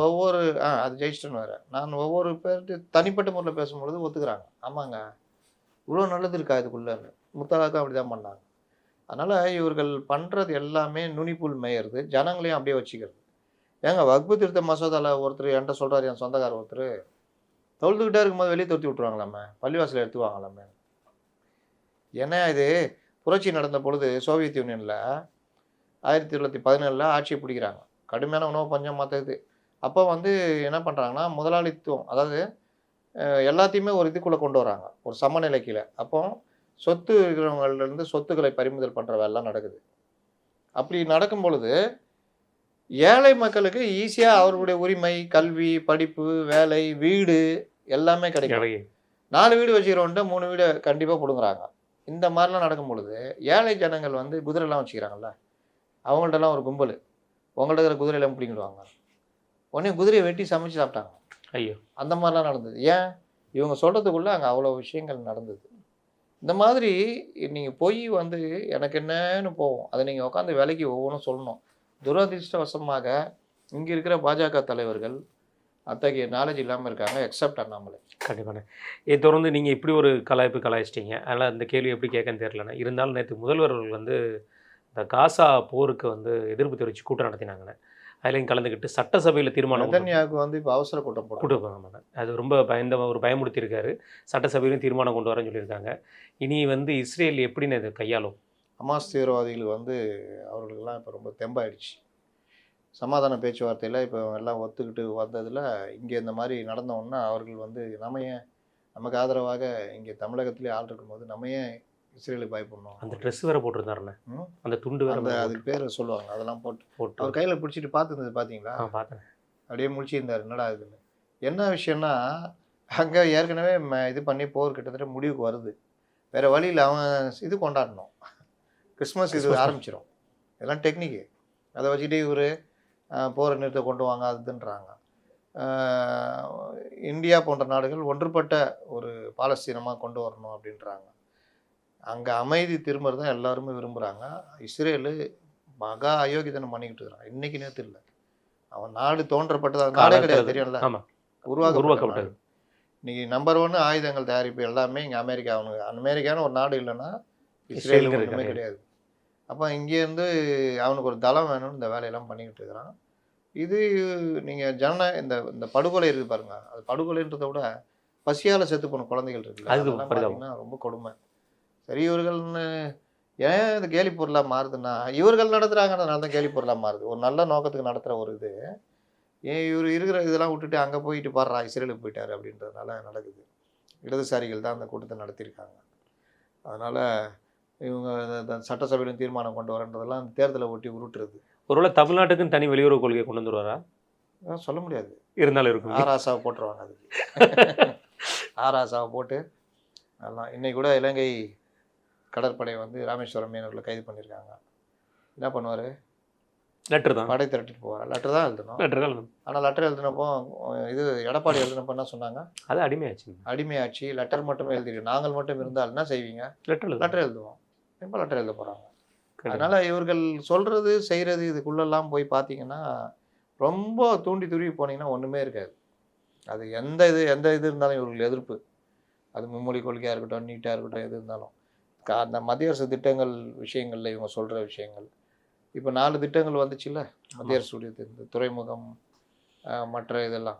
அது ஜெயிச்சிட்டோன்னு வேறு. நான் ஒவ்வொரு பேர்ட்டு தனிப்பட்ட முறையில் பேசும்பொழுது ஒத்துக்கிறாங்க. ஆமாங்க இவ்வளோ நல்லது இருக்கா இதுக்குள்ளேன்னு. முத்தலாக்கும் அப்படி தான் பண்ணாங்க. அதனால் இவர்கள் பண்ணுறது எல்லாமே நுனிப்புல் மேயறது, ஜனங்களையும் அப்படியே வச்சுக்கிறது. ஏங்க வக்பு திருத்த மசோதாவில் ஒருத்தர் என்கிட்ட சொல்கிறார், என் சொந்தக்காரர் ஒருத்தர் தொழுதுகிட்டே இருக்கும்போது வெளியே தொடுத்தி விட்ருவாங்களாமே, பள்ளிவாசலில் எடுத்துவாங்களாமே. ஏன்னா இது புரட்சி நடந்த பொழுது சோவியத் யூனியனில் 1917 ஆட்சியை பிடிக்கிறாங்க. கடுமையான உணவு பஞ்சம் மற்றது. அப்போ வந்து என்ன பண்ணுறாங்கன்னா முதலாளித்துவம், அதாவது எல்லாத்தையுமே ஒரு இதுக்குள்ளே கொண்டு வராங்க, ஒரு சமநிலை கீழே. அப்போ சொத்து இருக்கிறவங்கள்லேருந்து சொத்துக்களை பறிமுதல் பண்ணுற வேலைலாம் நடக்குது. அப்படி நடக்கும் பொழுது ஏழை மக்களுக்கு ஈஸியாக அவர்களுடைய உரிமை, கல்வி, படிப்பு, வேலை, வீடு எல்லாமே கிடைக்கும். 4 வீடு வச்சுக்கிறவன்ட்டு 3 வீடு கண்டிப்பாக பிடுங்குறாங்க. இந்த மாதிரிலாம் நடக்கும் பொழுது ஏழை ஜனங்கள் வந்து குதிரைலாம் வச்சுக்கிறாங்கல்ல, அவங்கள்ட்டலாம் ஒரு கும்பல் உங்கள்கிட்ட இருக்கிற குதிரையெல்லாம் பிடிங்கிடுவாங்க. உடனே குதிரையை வெட்டி சமைச்சு சாப்பிட்டாங்க. ஐயோ, அந்த மாதிரிலாம் நடந்தது. ஏன் இவங்க சொல்கிறதுக்குள்ளே அங்கே அவ்வளோ விஷயங்கள் நடந்தது. இந்த மாதிரி நீங்கள் போய் வந்து எனக்கு என்னன்னு போவோம், அதை நீங்கள் உட்காந்து வேலைக்கு ஒவ்வொன்றும் சொல்லணும். துரதிர்ஷ்டவசமாக இங்கே இருக்கிற பாஜக தலைவர்கள் அத்தகைய நாலேஜ் இல்லாமல் இருக்காங்க எக்ஸப்ட் அண்ணாமலை. கண்டிப்பாண்ணே. இதை தொடர்ந்து நீங்கள் இப்படி ஒரு கலாய்ச்சிட்டீங்க. அதனால் அந்த கேள்வி எப்படி கேட்கன்னு தெரியலண்ணே. இருந்தாலும் நேற்று முதல்வர் அவர்கள் வந்து இந்த காசா போருக்கு வந்து எதிர்ப்பு தெரிவித்து கூட்டம் நடத்தினாங்கண்ணே. அதுலேயும் கலந்துக்கிட்டு சட்டசபையில் தீர்மானம் நெதன்யாகு வந்து இப்போ அவசர கூட்டம் கூட்டம் அது ரொம்ப ஒரு பயமுறுத்தியிருக்காரு. சட்டசபையிலும் தீர்மானம் கொண்டு வரேன்னு சொல்லியிருக்காங்க. இனி வந்து இஸ்ரேல் எப்படின்னு இதை கையாளும்? ஹமாஸ் தீவிரவாதிகள் வந்து அவர்களுக்கெல்லாம் இப்போ ரொம்ப தெம்பாயிடுச்சு. சமாதான பேச்சுவார்த்தையில் இப்போ எல்லாம் ஒத்துக்கிட்டு வந்ததில் இங்கே இந்த மாதிரி நடந்தோன்னா அவர்கள் வந்து நமக்கு ஆதரவாக இங்கே தமிழகத்திலே ஆள் இருக்கும்போது நம்ம ஏன் இஸ்ரேலுக்கு பயப்படணும்? அந்த ட்ரெஸ் வேறு போட்டிருந்தாருண்ணே, அந்த துண்டு வேறு, அதுக்கு பேர் சொல்லுவாங்க, அதெல்லாம் போட்டு அவர் கையில் பிடிச்சிட்டு பார்த்துருந்தது பார்த்தீங்களா? பார்த்தேன். அப்படியே முழிச்சிருந்தார், என்னடா இதுன்னு. என்ன விஷயம்னா அங்கே ஏற்கனவே இது பண்ணி போர் கிட்டத்தட்ட முடிவுக்கு வருது. வேறு வழியில் அவன் இது கொண்டாடணும், கிறிஸ்மஸ் இது ஆரம்பிச்சிடும். இதெல்லாம் டெக்னிக்கு. அதை வச்சுட்டு இவர் போரை நிறுத்த கொண்டு வாங்க அதுன்றாங்க. இந்தியா போன்ற நாடுகள் ஒன்றுபட்ட ஒரு பாலஸ்தீனமாக கொண்டு வரணும் அப்படின்றாங்க. அங்கே அமைதி திரும்புறது தான் எல்லாருமே விரும்புகிறாங்க. இஸ்ரேலு மகா அயோக்கியத்தனம் பண்ணிக்கிட்டு இருக்கிறான். இன்றைக்கி நேற்று இல்லை, அவன் நாடு தோன்றப்பட்டது நாடே கிடையாது, தெரியும்ல, உருவாக்கப்பட்டது. இன்றைக்கி நம்பர் 1 ஆயுதங்கள் தயாரிப்பு எல்லாமே இங்கே அமெரிக்கான்னு ஒரு நாடு இல்லைன்னா இஸ்ரேலுக்கு ஒன்றுமே கிடையாது. அப்போ இங்கேருந்து அவனுக்கு ஒரு தளம் வேணும்னு இந்த வேலையெல்லாம் பண்ணிக்கிட்டு இருக்கிறான். இது நீங்கள் இந்த படுகொலை இருக்குது பாருங்க, அது படுகொலைன்றதை விட பசியால் செத்து போன குழந்தைகள் இருக்குல்ல, அதெல்லாம் பார்த்தீங்கன்னா ரொம்ப கொடுமை. சரி, இவர்கள்னு ஏன் இது கேலி பொருளாக மாறுதுன்னா இவர்கள் நடத்துகிறாங்கன்றதுனால தான் கேலி பொருளாக மாறுது. ஒரு நல்ல நோக்கத்துக்கு நடத்துகிற ஒரு இது ஏன் இவர் இருக்கிற இதெல்லாம் விட்டுட்டு அங்கே போயிட்டு பாடுறா இஸ்ரேலுக்கு போயிட்டார் அப்படின்றதுனால நடக்குது. இடதுசாரிகள் தான் அந்த கூட்டத்தை நடத்தியிருக்காங்க. அதனால் இவங்க சட்டசபையிலும் தீர்மானம் கொண்டு வரன்றதெல்லாம் தேர்தலை ஒட்டி உருட்டுறது. ஒருவேளை தமிழ்நாட்டுக்குன்னு தனி வெளியுறவு கொள்கையை கொண்டு வந்துருவாரா? சொல்ல முடியாது. இருந்தாலும் இருக்கும். ஆராசாவை போட்டுருவாங்க அதுக்கு. ஆராசாவை போட்டு அதெல்லாம். இன்னைக்கு கூட இலங்கை கடற்படை வந்து ராமேஸ்வரம் மீனவர்களை கைது பண்ணியிருக்காங்க. என்ன பண்ணுவார்? லெட்டர் தான், படை திரட்டிட்டு போவார். லெட்டர் தான் எழுதணும். ஆனால் லெட்டர் எழுதினப்போ இது எடப்பாடி எழுதினப்போ என்ன சொன்னாங்க? அது அடிமையாச்சு. லெட்டர் மட்டும் எழுதிட்டு நாங்கள் மட்டும் இருந்தால் என்ன செய்வீங்க? லெட்டர் எழுதுவோம். இப்போ லெட்டர் எழுத போகிறாங்க. அதனால் இவர்கள் சொல்கிறது செய்கிறது இதுக்குள்ளெல்லாம் போய் பார்த்தீங்கன்னா ரொம்ப தூண்டி துருவி போனீங்கன்னா ஒன்றுமே இருக்காது. அது எந்த இது இருந்தாலும் இவர்கள் எதிர்ப்பு. அது மும்மொழி கொள்கையாக இருக்கட்டும், நீட்டாக இருக்கட்டும், எது இருந்தாலும் அந்த மத்திய அரசு திட்டங்கள் விஷயங்களில் இவங்க சொல்கிற விஷயங்கள். இப்போ 4 திட்டங்கள் வந்துச்சுல்ல மத்திய அரசுடைய, இந்த துறைமுகம் மற்ற இதெல்லாம்.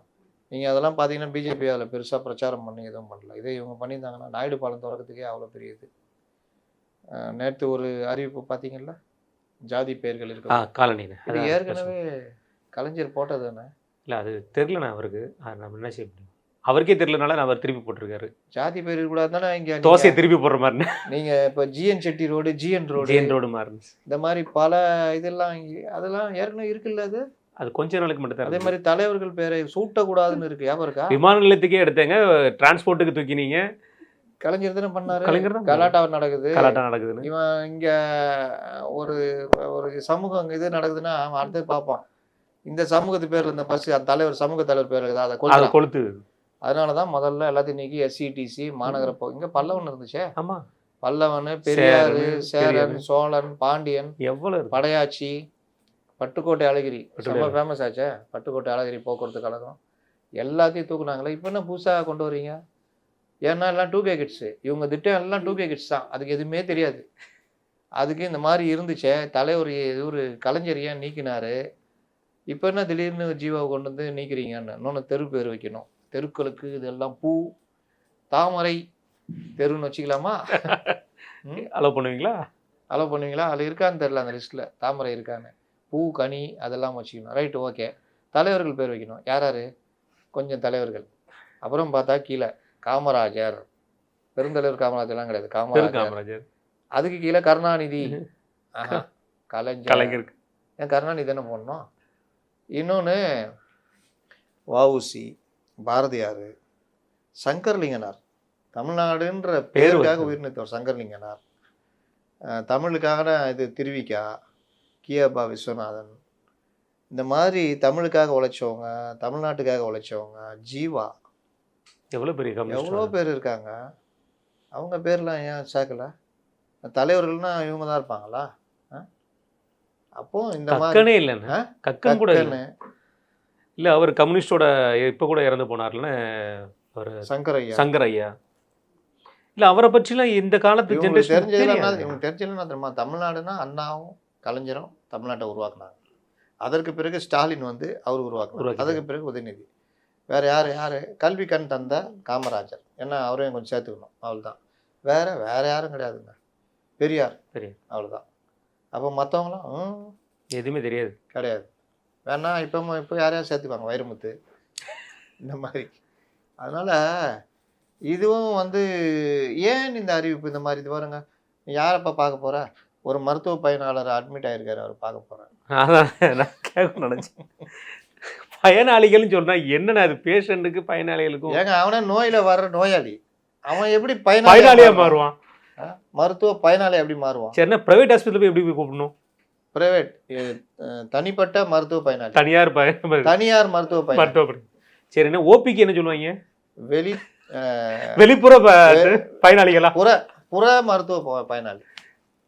நீங்கள் அதெல்லாம் பார்த்தீங்கன்னா பிஜேபி அதில் பெருசாக பிரச்சாரம் பண்ணி எதுவும் பண்ணல. இதே இவங்க பண்ணியிருந்தாங்கன்னா நாயுடு பாலம் திறக்கிறதுக்கே அவ்வளோ பெரிய இது. நேற்று ஒரு அறிவிப்பு பார்த்தீங்கல்ல, ஜாதி பெயர்கள் இருக்கு காலனி. இது ஏற்கனவே கலைஞர் போட்டது தானே? இல்லை, அது தெரிலண்ணா அவருக்கு. நம்ம என்ன செய்ய முடியும்? அவருக்கே தெரியலனால அவர் திருப்பி போட்டிருக்காரு. ஜாதி பேர் கூட தானே இங்கே தோசையை திருப்பி போடுற மாதிரி. நீங்கள் இப்போ GN Chetty road, GN road மாறு, இந்த மாதிரி பல இதெல்லாம் அதெல்லாம் ஏற்கனவே இருக்குல்ல. அது கொஞ்ச நாளைக்கு மட்டும் தான். அதே மாதிரி தலைவர்கள் பேரை சூட்டக்கூடாதுன்னு இருக்கு. ஞாபகம் இருக்கா? விமான நிலையத்துக்கே எடுத்தேங்க, டிரான்ஸ்போர்ட்டுக்கு தூக்கினீங்க. கலைஞர் தானே பண்ணாரு. கலாட்டா நடக்குது. இவன் இங்க ஒரு சமூகம் இது நடக்குதுன்னா அவன் அடுத்து பார்ப்பான், இந்த சமூகத்து பேர்ல இந்த பஸ் தலைவர் சமூக தலைவர் பேர் இருக்குது, அதை கொளுத்து. அதனாலதான் முதல்ல எல்லாத்தையும் நீக்கி எஸ்சிடிசி மாநகர இங்க பல்லவன் இருந்துச்சே. ஆமா, பல்லவன், பெரியாறு, சேரன், சோழன், பாண்டியன், எவ்வளவு படையாச்சி, பட்டுக்கோட்டை அழகிரி ரொம்ப ஃபேமஸ் ஆச்சே. பட்டுக்கோட்டை அழகிரி போக்குவரத்து கழகம் எல்லாத்தையும் தூக்குனாங்களே. இப்போ என்ன புதுசாக கொண்டு வரீங்க? ஏன்னா எல்லாம் 2K கிட்ஸு. இவங்க திட்டம் எல்லாம் 2K கிட்ஸ் தான். அதுக்கு எதுவுமே தெரியாது. அதுக்கு இந்த மாதிரி இருந்துச்சே. தலைவர் ஒரு கலைஞர் ஏன் நீக்கினாரு? இப்போ என்ன திடீர்னு ஜீவாவை கொண்டு வந்து நீக்கிறீங்கன்னு. இன்னொன்று தெரு பேர் வைக்கணும். தெருக்களுக்கு இதெல்லாம் பூ தாமரை தெருன்னு வச்சுக்கலாமா? அலோவ் பண்ணுவீங்களா? அதில் இருக்கான்னு தெரில, அந்த லிஸ்ட்டில் தாமரை இருக்கான்னு. பூ கனி அதெல்லாம் வச்சுக்கணும். Right, okay. தலைவர்கள் பேர் வைக்கணும். யார்? கொஞ்சம் தலைவர்கள். அப்புறம் பார்த்தா கீழே காமராஜர், பெருந்தலைவர் காமராஜர்லாம் கிடையாது, காமராஜர். அதுக்கு கீழே கருணாநிதி, கலைஞர். ஏன் கருணாநிதி தானே போடணும்? இன்னொன்று வஉசி, பாரதியார், சங்கர்லிங்கனார். தமிழ்நாடுன்ற பேருக்காக உயிர் நீத்தவர் சங்கர்லிங்கனார். தமிழுக்காக இது திருவிக்கா, கியாபா விஸ்வநாதன். இந்த மாதிரி தமிழுக்காக உழைச்சவங்க, தமிழ்நாட்டுக்காக உழைச்சவங்க, ஜீவா, எவ்வளோ பேர் இருக்காங்க. அவங்க பேர்லாம் ஏன் சேர்க்கல? தலைவர்கள்னா இவங்க தான் இருப்பாங்களா? அப்போ இந்த மாதிரி இல்லைன்னு இல்லை அவர் கம்யூனிஸ்டோட இப்போ கூட இறந்து போனார்லன்னு அவர் சங்கர் ஐயா. சங்கர் ஐயா. இல்லை அவரை பற்றிலாம் இந்த காலத்து இவங்களுக்கு ஜென்ரேஷன் தெரிஞ்சதுலாம் இவங்க தெரிஞ்சதுன்னா தெரியுமா, தமிழ்நாடுனா அண்ணாவும் கலைஞரும் தமிழ்நாட்டை உருவாக்குனாங்க. அதற்கு பிறகு ஸ்டாலின் வந்து அவர் உருவாக்குனார். அதுக்கு பிறகு உதயநிதி. வேற யார் கல்வி கண் தந்த காமராஜர், ஏன்னா அவரையும் கொஞ்சம் சேர்த்துக்கணும், அவ்வளோதான். வேற யாரும் கிடையாதுங்க. பெரியார், அவ்வளோதான். அப்போ மற்றவங்களாம் எதுவுமே தெரியாது, கிடையாது. வேணா இப்போ யாரையாவது சேர்த்துப்பாங்க, வைரமுத்து இந்த மாதிரி. அதனால் இதுவும் வந்து ஏன் இந்த அறிவிப்பு இந்த மாதிரி இது வருங்க. யாரப்பா பார்க்க போகிற, ஒரு மருத்துவ பயனாளர் அட்மிட் ஆகிருக்காரு, அவர் பார்க்க போகிறேன். அதான் நான் கேட்க நினச்சேன். பயனாளிகள்னு சொன்னால் என்னென்ன அது, பேஷண்ட்டுக்கு பயனாளிகளுக்கும். ஏங்க அவனே நோயில் வர்ற நோயாளி, அவன் எப்படி பயனாளியாக மாறுவான்? மருத்துவ பயனாளி எப்படி மாறுவான்? சரிண்ணா, ப்ரைவேட் ஹாஸ்பிட்டல் போய் எப்படி போய் கூப்பிடணும்? பிரைவேட் தனிப்பட்ட மருத்துவ பயனாளி, தனியார் மருத்துவ பயனாளி. சரிண்ணா, ஓபிக்கு என்ன சொல்லுவாங்க? வெளிப்புற பயனாளிகளா? புற மருத்துவ பயனாளி.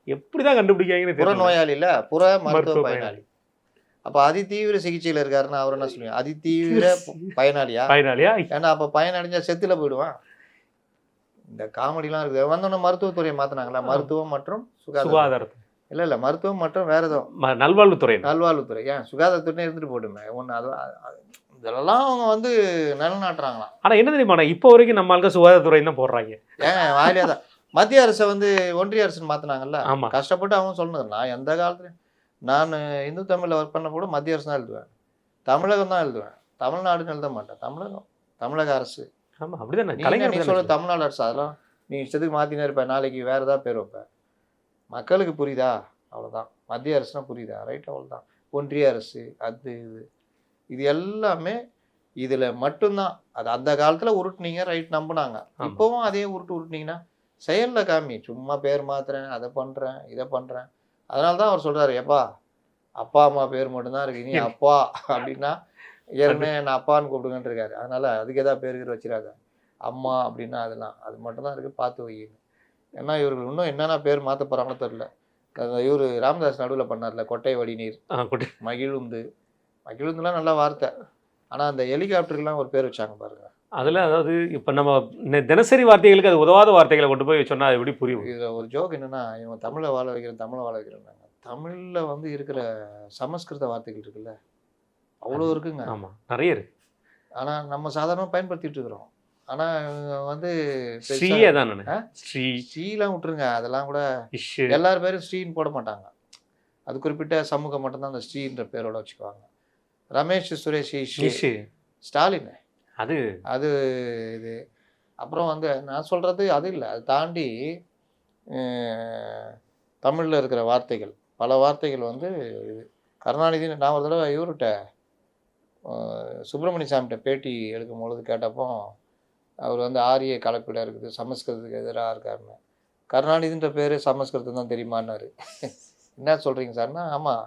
எப்படிதான் கண்டுபிடிக்காங்கன்னு புற நோயாளி இல்ல, புற மருத்துவ பயனாளி. அப்ப அதிதீவிர சிகிச்சையில இருக்காருன்னா அவர் என்ன சொல்லுவாங்க, அதிதீவிர பயனாளியா? ஏன்னா அப்ப பயனடைஞ்சா செத்துல போயிடுவான். இந்த காமெடிலாம் இருக்குது. வந்தோடனே மருத்துவத்துறையை மாத்தினாங்களா, மருத்துவம் மற்றும் சுகாதாரத்தை. இல்ல மருத்துவம் மற்றும் வேற ஏதோ நல்வாழ்வுத்துறை. ஏன் சுகாதாரத்துறை இருந்துட்டு போட்டுமே ஒண்ணு. அது இதெல்லாம் அவங்க வந்து நிலநாட்டுறாங்களாம். ஆனா என்ன தெரியுமா, இப்போ வரைக்கும் நம்ம ஆளுங்க சுகாதாரத்துறை தான் போடுறாங்க. ஏன் வாயிலே தான் மத்திய அரசை வந்து ஒன்றிய அரசுன்னு மாத்தினாங்கல்ல. கஷ்டப்பட்டு அவங்க சொன்னது. நான் எந்த காலத்துலையும் நான் இந்து தமிழ்ல ஒர்க் பண்ண கூட மத்திய அரசு தான் எழுதுவேன், தமிழகம் தான் எழுதுவேன், தமிழ்நாடுன்னு எழுத மாட்டேன். தமிழக அரசு. ஆமா அப்படிதான். நீ சொல்ல தமிழ்நாடு அரசு, அதெல்லாம் நீ இஷ்டத்துக்கு மாத்தினே இருப்ப, நாளைக்கு வேற ஏதாவது பேர் வைப்ப. மக்களுக்கு புரியுதா? அவ்வளவுதான். மத்திய அரசுனா புரியுதா? ரைட், அவ்வளவுதான். ஒன்றிய அரசு அது இது எல்லாமே இதுல மட்டும்தான். அது அந்த காலத்துல உருட்டுனீங்க, ரைட், நம்பினாங்க. இப்பவும் அதே உருட்டுனீங்கன்னா செயல்ல காமி. சும்மா பேர் மாத்துறேன், அதை பண்றேன், இதை பண்றேன். அதனாலதான் அவர் சொல்றாரு, எப்பா அப்பா அம்மா பேர் மட்டும்தான் இருக்கு, நீ அப்பா அப்படின்னா ஏற்கனவே நான் அப்பான்னு கூப்பிடுங்கன்னு இருக்காரு. அதனால அதுக்கு ஏதாவது பேருக்கு வச்சிடாத. அம்மா அப்படின்னா அதெல்லாம் அது மட்டும்தான் இருக்கு, பார்த்து வையுங்க. ஏன்னா இவர்கள் இன்னும் என்னென்ன பேர் மாற்ற போறாங்கன்னு தெரியல. இவர் ராமதாஸ் நடுவில் பண்ணார்ல, கொட்டை வடிநீர், மகிழுந்துலாம் நல்ல வார்த்தை. ஆனால் அந்த ஹெலிகாப்டருக்குலாம் ஒரு பேர் வச்சாங்க பாருங்க. அதில் அதாவது இப்போ நம்ம தினசரி வார்த்தைகளுக்கு அது உதவாத வார்த்தைகளை கொண்டு போய் சொன்னால் அது எப்படி புரியும்? இதில் ஒரு ஜோக் என்னென்னா, இவங்க தமிழை வாழ வைக்கிறேன்னாங்க. தமிழில் வந்து இருக்கிற சமஸ்கிருத வார்த்தைகள் இருக்குல்ல, அவ்வளோ இருக்குங்க. ஆமாம், நிறைய இருக்கு. ஆனால் நம்ம சாதாரணமாக பயன்படுத்திட்டு இருக்கிறோம். ஆனால் வந்து ஸ்ரீலாம் விட்டுருங்க, அதெல்லாம் கூட எல்லார் பேரும் ஸ்ரீன்னு போட மாட்டாங்க. அது குறிப்பிட்ட சமூகம் மட்டும்தான் அந்த ஸ்ரீன்ற பேரோட வச்சுக்குவாங்க. ரமேஷ், சுரேஷ், ஸ்டாலின், அது இது. அப்புறம் வந்து நான் சொல்கிறது அது இல்லை, அது தாண்டி தமிழில் இருக்கிற வார்த்தைகள், பல வார்த்தைகள் வந்து இது. கருணாநிதி, நான் ஒரு தடவை இவர்கிட்ட சுப்பிரமணிய சாமிகிட்ட பேட்டி எடுக்கும் பொழுது கேட்டப்போ, அவர் வந்து ஆரிய கலப்பிடம் இருக்குது, சமஸ்கிருதத்துக்கு எதிராக இருக்காருன்னு. கருணாநிதின்ற பேர் சமஸ்கிருதம் தான் தெரியுமான்னாரு. என்ன சொல்கிறீங்க சார்னா, ஆமாம்,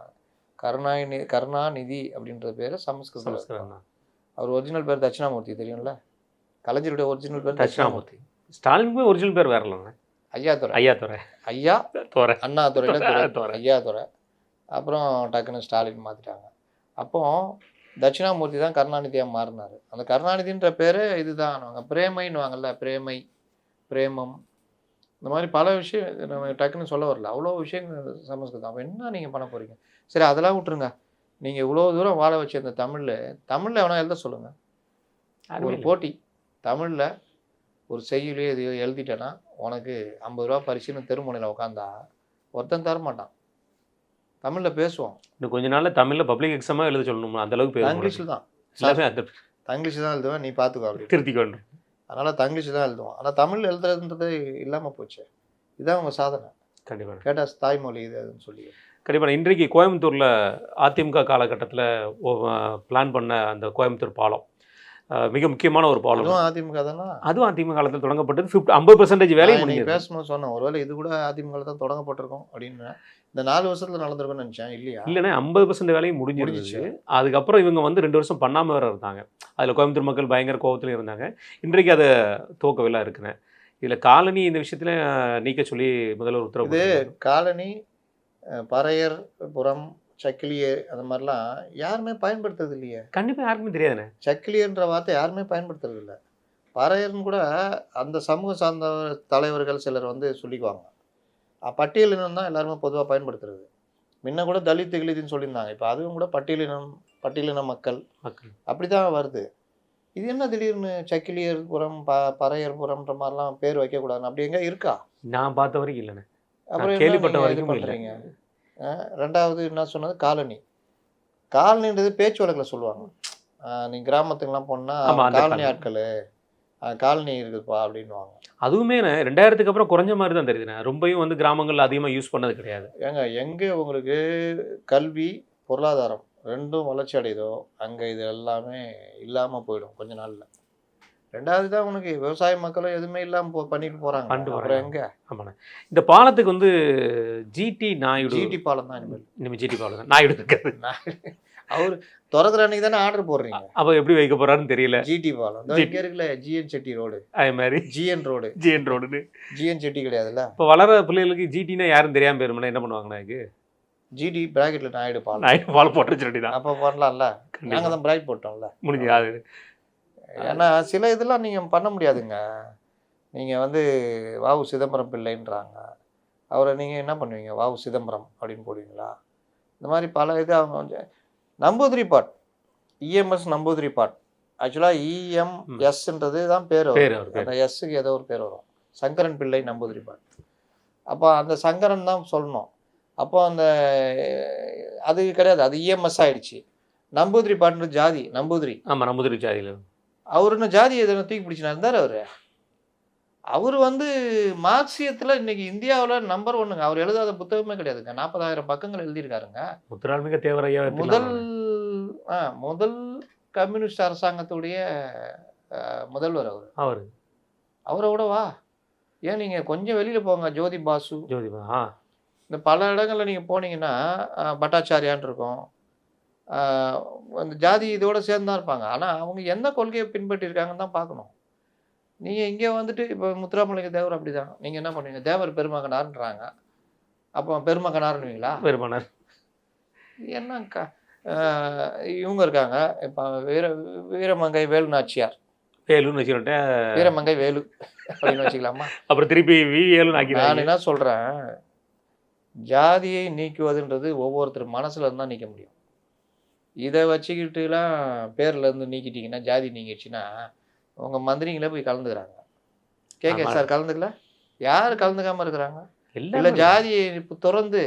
கருணாநிதி அப்படின்ற பேர் சமஸ்கிருதம். அவர் ஒரிஜினல் பேர் தட்சிணாமூர்த்தி, தெரியும்ல? கலைஞருடைய ஒரிஜினல் பேர் தட்சிணாமூர்த்தி. ஸ்டாலினுக்கு ஒரிஜினல் பேர் வேற இல்லைங்க, ஐயாதுரை. அண்ணாதுரையில் ஐயாதுரை. அப்புறம் டக்குன்னு ஸ்டாலின் மாற்றிட்டாங்க. அப்போ தட்சிணாமூர்த்தி தான் கருணாநிதியாக மாறினார். அந்த கருணாநிதின்ற பேர் இதுதான். பிரேமைன்னு வாங்கல்ல, பிரேமம், இந்த மாதிரி பல விஷயம் நம்ம டக்குன்னு சொல்ல வரல. அவ்வளோ விஷயங்கள் சமஸ்கிருதம். அப்போ என்ன நீங்கள் பண்ண போகிறீங்க? சரி, அதெல்லாம் விட்டுருங்க. நீங்கள் இவ்வளோ தூரம் வாழ வச்ச இந்த தமிழில் எவனா எழுத சொல்லுங்கள். ஒரு போட்டி தமிழில் ஒரு செய்யுளையோ இதையோ எழுதிட்டேன்னா உனக்கு 50 ரூபா பரிசுன்னு தெருமுனையில் உட்காந்தா ஒருத்தன் தர மாட்டான். தமிழில் பேசுவோம். இன்னும் கொஞ்ச நாளில் தமிழில் பப்ளிக் எக்ஸாமாக எழுத சொல்லணும். அந்தளவுக்கு இங்கிலீஷில் தான், தங்கிலீஷ் தான் எழுதுவேன், நீ பார்த்துக்கோ அப்படி திருத்திக்கொண்டு. அதனால் தங்கிலீஷ் தான் எழுதுவோம். ஆனால் தமிழ் எழுதுறதுன்றது இல்லாமல் போச்சு. இதுதான் அவங்க சாதனை. கண்டிப்பாக கேட்டால் தாய்மொழி இது அதுன்னு சொல்லி. கண்டிப்பாக. இன்றைக்கு கோயம்புத்தூரில் அதிமுக காலகட்டத்தில் பிளான் பண்ண அந்த கோயம்புத்தூர் பாலம் மிக முக்கியமான ஒரு பாலம். அதிமுக தானே? அதுவும் அதிமுக காலத்தில் தொடங்கப்பட்டது. 50% வேலையை முடிஞ்சு பேசணும்னு சொன்னேன். ஒருவேளை இது கூட அதிமுக தான் தொடங்கப்பட்டிருக்கும் அப்படின்னு இந்த 4 வருஷத்துல நடந்திருக்கும்னு நினச்சேன். இல்லைன்னா 50% வேலையும் முடிஞ்சிருச்சு. அதுக்கப்புறம் இவங்க வந்து 2 வருஷம் பண்ணாமல் வேறு இருந்தாங்க. அதில் கோயம்புத்தூர் மக்கள் பயங்கர கோபத்திலும் இருந்தாங்க. இன்றைக்கு அதை துவக்கவில்லை இருக்கிறேன். இதில் காலனி இந்த விஷயத்தில் நீக்க சொல்லி முதல்வர் உத்தரவு. காலனி, பறையர் புறம், சக்கிலியர் அந்த மாதிரிலாம் யாருமே பயன்படுத்துறது இல்லையே. கண்டிப்பா யாருக்குமே தெரியாதுண்ணே. சக்கிலியர்ன்ற வார்த்தை யாருமே பயன்படுத்துறது இல்லை. பறையர்னு கூட அந்த சமூகம் சார்ந்த தலைவர்கள் சிலர் வந்து சொல்லிக்குவாங்க. பட்டியலினம் தான் எல்லாருமே பொதுவாக பயன்படுத்துறது. முன்ன கூட தலித் கிலித்துன்னு சொல்லியிருந்தாங்க. இப்போ அதுவும் கூட பட்டியலின மக்கள் மக்கள் அப்படி தான் வருது. இது என்ன திடீர்னு சக்கிலியர் புறம் பறையர் புறம்ன்ற மாதிரிலாம் பேர் வைக்கக்கூடாதுன்னு அப்படி எங்கே இருக்கா? நான் பார்த்த வரைக்கும் இல்லைண்ணே. அப்புறம் என்ன கேள்விப்பட்ட நீங்க இது வரைக்கும் இல்லை. பண்றீங்க? ரெண்டாவது என்ன சொன்னது காலனி. காலனின்றது பேச்சு வழக்கில் சொல்லுவாங்க. நீ கிராமத்துக்குலாம் போனால் ஆமா, அந்த காலனி காலனி. ஆட்கள் காலனி இருக்குதுப்பா அப்படின்வாங்க. அதுவுமே 2000க்கு அப்புறம் குறைஞ்ச மாதிரி தான் தெரியுதுண்ணே. ரொம்பவும் வந்து கிராமங்கள்ல அதிகமா யூஸ் பண்ணது கிடையாது. ஏங்க எங்கே உங்களுக்கு கல்வி பொருளாதாரம் ரெண்டும் வளர்ச்சி அடையுதோ அங்கே இது எல்லாமே இல்லாமல் போயிடும் கொஞ்ச நாளில். ரெண்டாவது தான் உனக்கு விவசாய மக்களும் எதுவுமே இல்லாமல் பண்ணிட்டு போகிறாங்க. பண்ணிட்டு அப்புறம் போறாங்க. எங்கே ஆமாண்ணே. இந்த பாலத்துக்கு வந்து ஜிடி நாயுடு ஜிடி பாலம் தான் இனிமேல். இனிமே ஜிடி பாலம் தான். நாயுடு இருக்காது. அவர் திறக்கிற அன்னைக்கு தானே ஆர்டர் போடுறீங்க. அப்ப எப்படி வைக்க போறாருன்னு தெரியல. ஜிடி பாலம் இங்கே இருக்குல்ல, ஜிஎன் செட்டி ரோடு, அதே மாதிரி ஜிஎன் ரோடு. ஜிஎன் ரோடுன்னு. ஜிஎன் செட்டி கிடையாதுல்ல. இப்போ வளர பிள்ளைகளுக்கு ஜிடினா யாரும் தெரியாம போயிருமாண்ணா என்ன பண்ணுவாங்கண்ணா? இதுக்கு ஜிடி பிராக்கெட்ல நாயுடு பாலம். நாயுடு பாலம் போட்டு சொல்லி தான் அப்போ பண்ணலாம்ல. நாங்கள் தான் பிராக்கெட் போட்டோம்ல. முடிஞ்சு. அது ஏன்னா சில இதெல்லாம் நீங்கள் பண்ண முடியாதுங்க. நீங்கள் வந்து வாவு சிதம்பரம் பிள்ளைன்றாங்க. அவரை நீங்கள் என்ன பண்ணுவீங்க? வாவு சிதம்பரம் அப்படின்னு போடுவீங்களா? இந்த மாதிரி பல இது அவங்க வந்து நம்பூதிரி பாட், இஎம்எஸ் நம்பூதிரி பாட். ஆக்சுவலாக இஎம்எஸ்ன்றது தான் பேர் பேர் வரும். அவர் பேர். அந்த எஸ்ஸுக்கு ஏதோ ஒரு பேர் வரும். சங்கரன் பிள்ளை நம்பூதிரி பாட். அப்போ அந்த சங்கரன் தான் சொல்லணும். அப்போ அந்த அது கிடையாது, அது இஎம்எஸ் ஆயிடுச்சு. நம்பூதிரி பாட்டுன்ற ஜாதி நம்பூதிரி. ஆமா, நம்பூதிரி ஜாதியில. அவர் என்ன ஜாதி எதனா தூக்கி பிடிச்சினா இருந்தார் அவர். அவர் வந்து மார்க்சியத்தில் இன்னைக்கு இந்தியாவில் நம்பர் 1ங்க. அவர் எழுதாத புத்தகமே கிடையாதுங்க. 40,000 பக்கங்கள் எழுதியிருக்காருங்க. முத்துராமலிங்க தேவரையா முதல் கம்யூனிஸ்ட் அரசாங்கத்துடைய முதல்வர் அவர். அவரை விடவா? ஏன் நீங்கள் கொஞ்சம் வெளியில் போங்க, ஜோதி பாசு, இந்த பல இடங்களில் நீங்கள் போனீங்கன்னா பட்டாச்சாரியான் இருக்கும். அந்த ஜாதி இதோட சேர்ந்து தான் இருப்பாங்க. ஆனால் அவங்க எந்த கொள்கையை பின்பற்றிருக்காங்கன்னு தான் பார்க்கணும். நீங்கள் இங்கே வந்துட்டு இப்போ முத்துராமலிங்க தேவர் அப்படி தான். நீங்கள் என்ன பண்ணுவீங்க? தேவர் பெருமகனார்ன்றாங்க. அப்போ பெருமகனார்னுவீங்களா? பெருமகனார் என்னக்கா இவங்க இருக்காங்க. இப்போ வீரமங்கை வேலு நாச்சியார். வேலுன்னு வச்சுக்கிட்டேன். வீரமங்கை வேலு அப்படின்னு வச்சுக்கலாமா? அப்புறம் திருப்பி வேலுன்னு ஆக்கிடுவாங்க. நான் என்ன சொல்கிறேன், ஜாதியை நீக்குவதுன்றது ஒவ்வொருத்தர் மனசில் இருந்தால் நீக்க முடியும். இதை வச்சுக்கிட்டுலாம் பேர்லேருந்து நீக்கிட்டீங்கன்னா ஜாதி நீங்கிடுச்சுன்னா உங்கள் மந்திரிங்களே போய் கலந்துக்கிறாங்க. KK sir கலந்துக்கல? யார் கலந்துக்காமல் இருக்கிறாங்க? இல்லை ஜாதியை இப்போ திறந்து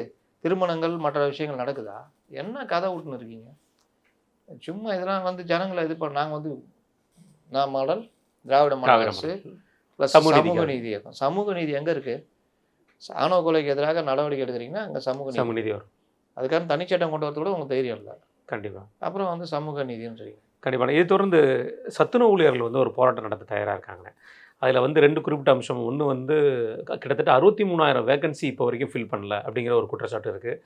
திருமணங்கள் மற்ற விஷயங்கள் நடக்குதா? என்ன கதை விட்டுன்னு இருக்கீங்க? சும்மா இதெல்லாம் வந்து ஜனங்களை இது பண்ண நாங்கள் வந்து நான் மாடல் திராவிட மாடல் அரசு ப்ளஸ் சமூக நீதி இயக்கம். சமூக நீதி எங்கே இருக்குது? ஆணவ கொலைக்கு எதிராக நடவடிக்கை எடுக்கிறீங்கன்னா அங்கே சமூக நீதி வரும். அதுக்கான தனிச்சட்டம் கொண்டு வரது கூட உங்களுக்கு தைரியம் இல்லை. கண்டிப்பாக. அப்புறம் வந்து சமூக நீதின்னு சொல்லி கண்டிப்பாக. இது தொடர்ந்து சத்துணவு ஊழியர்கள் வந்து ஒரு போராட்டம் நடத்த தயாராக இருக்காங்க. அதில் வந்து 2 குறிப்பிட்ட அம்சம். ஒன்று வந்து கிட்டத்தட்ட 63,000 வேகன்சி இப்போ வரைக்கும் ஃபில் பண்ணல அப்படிங்கிற ஒரு குற்றச்சாட்டு இருக்குது.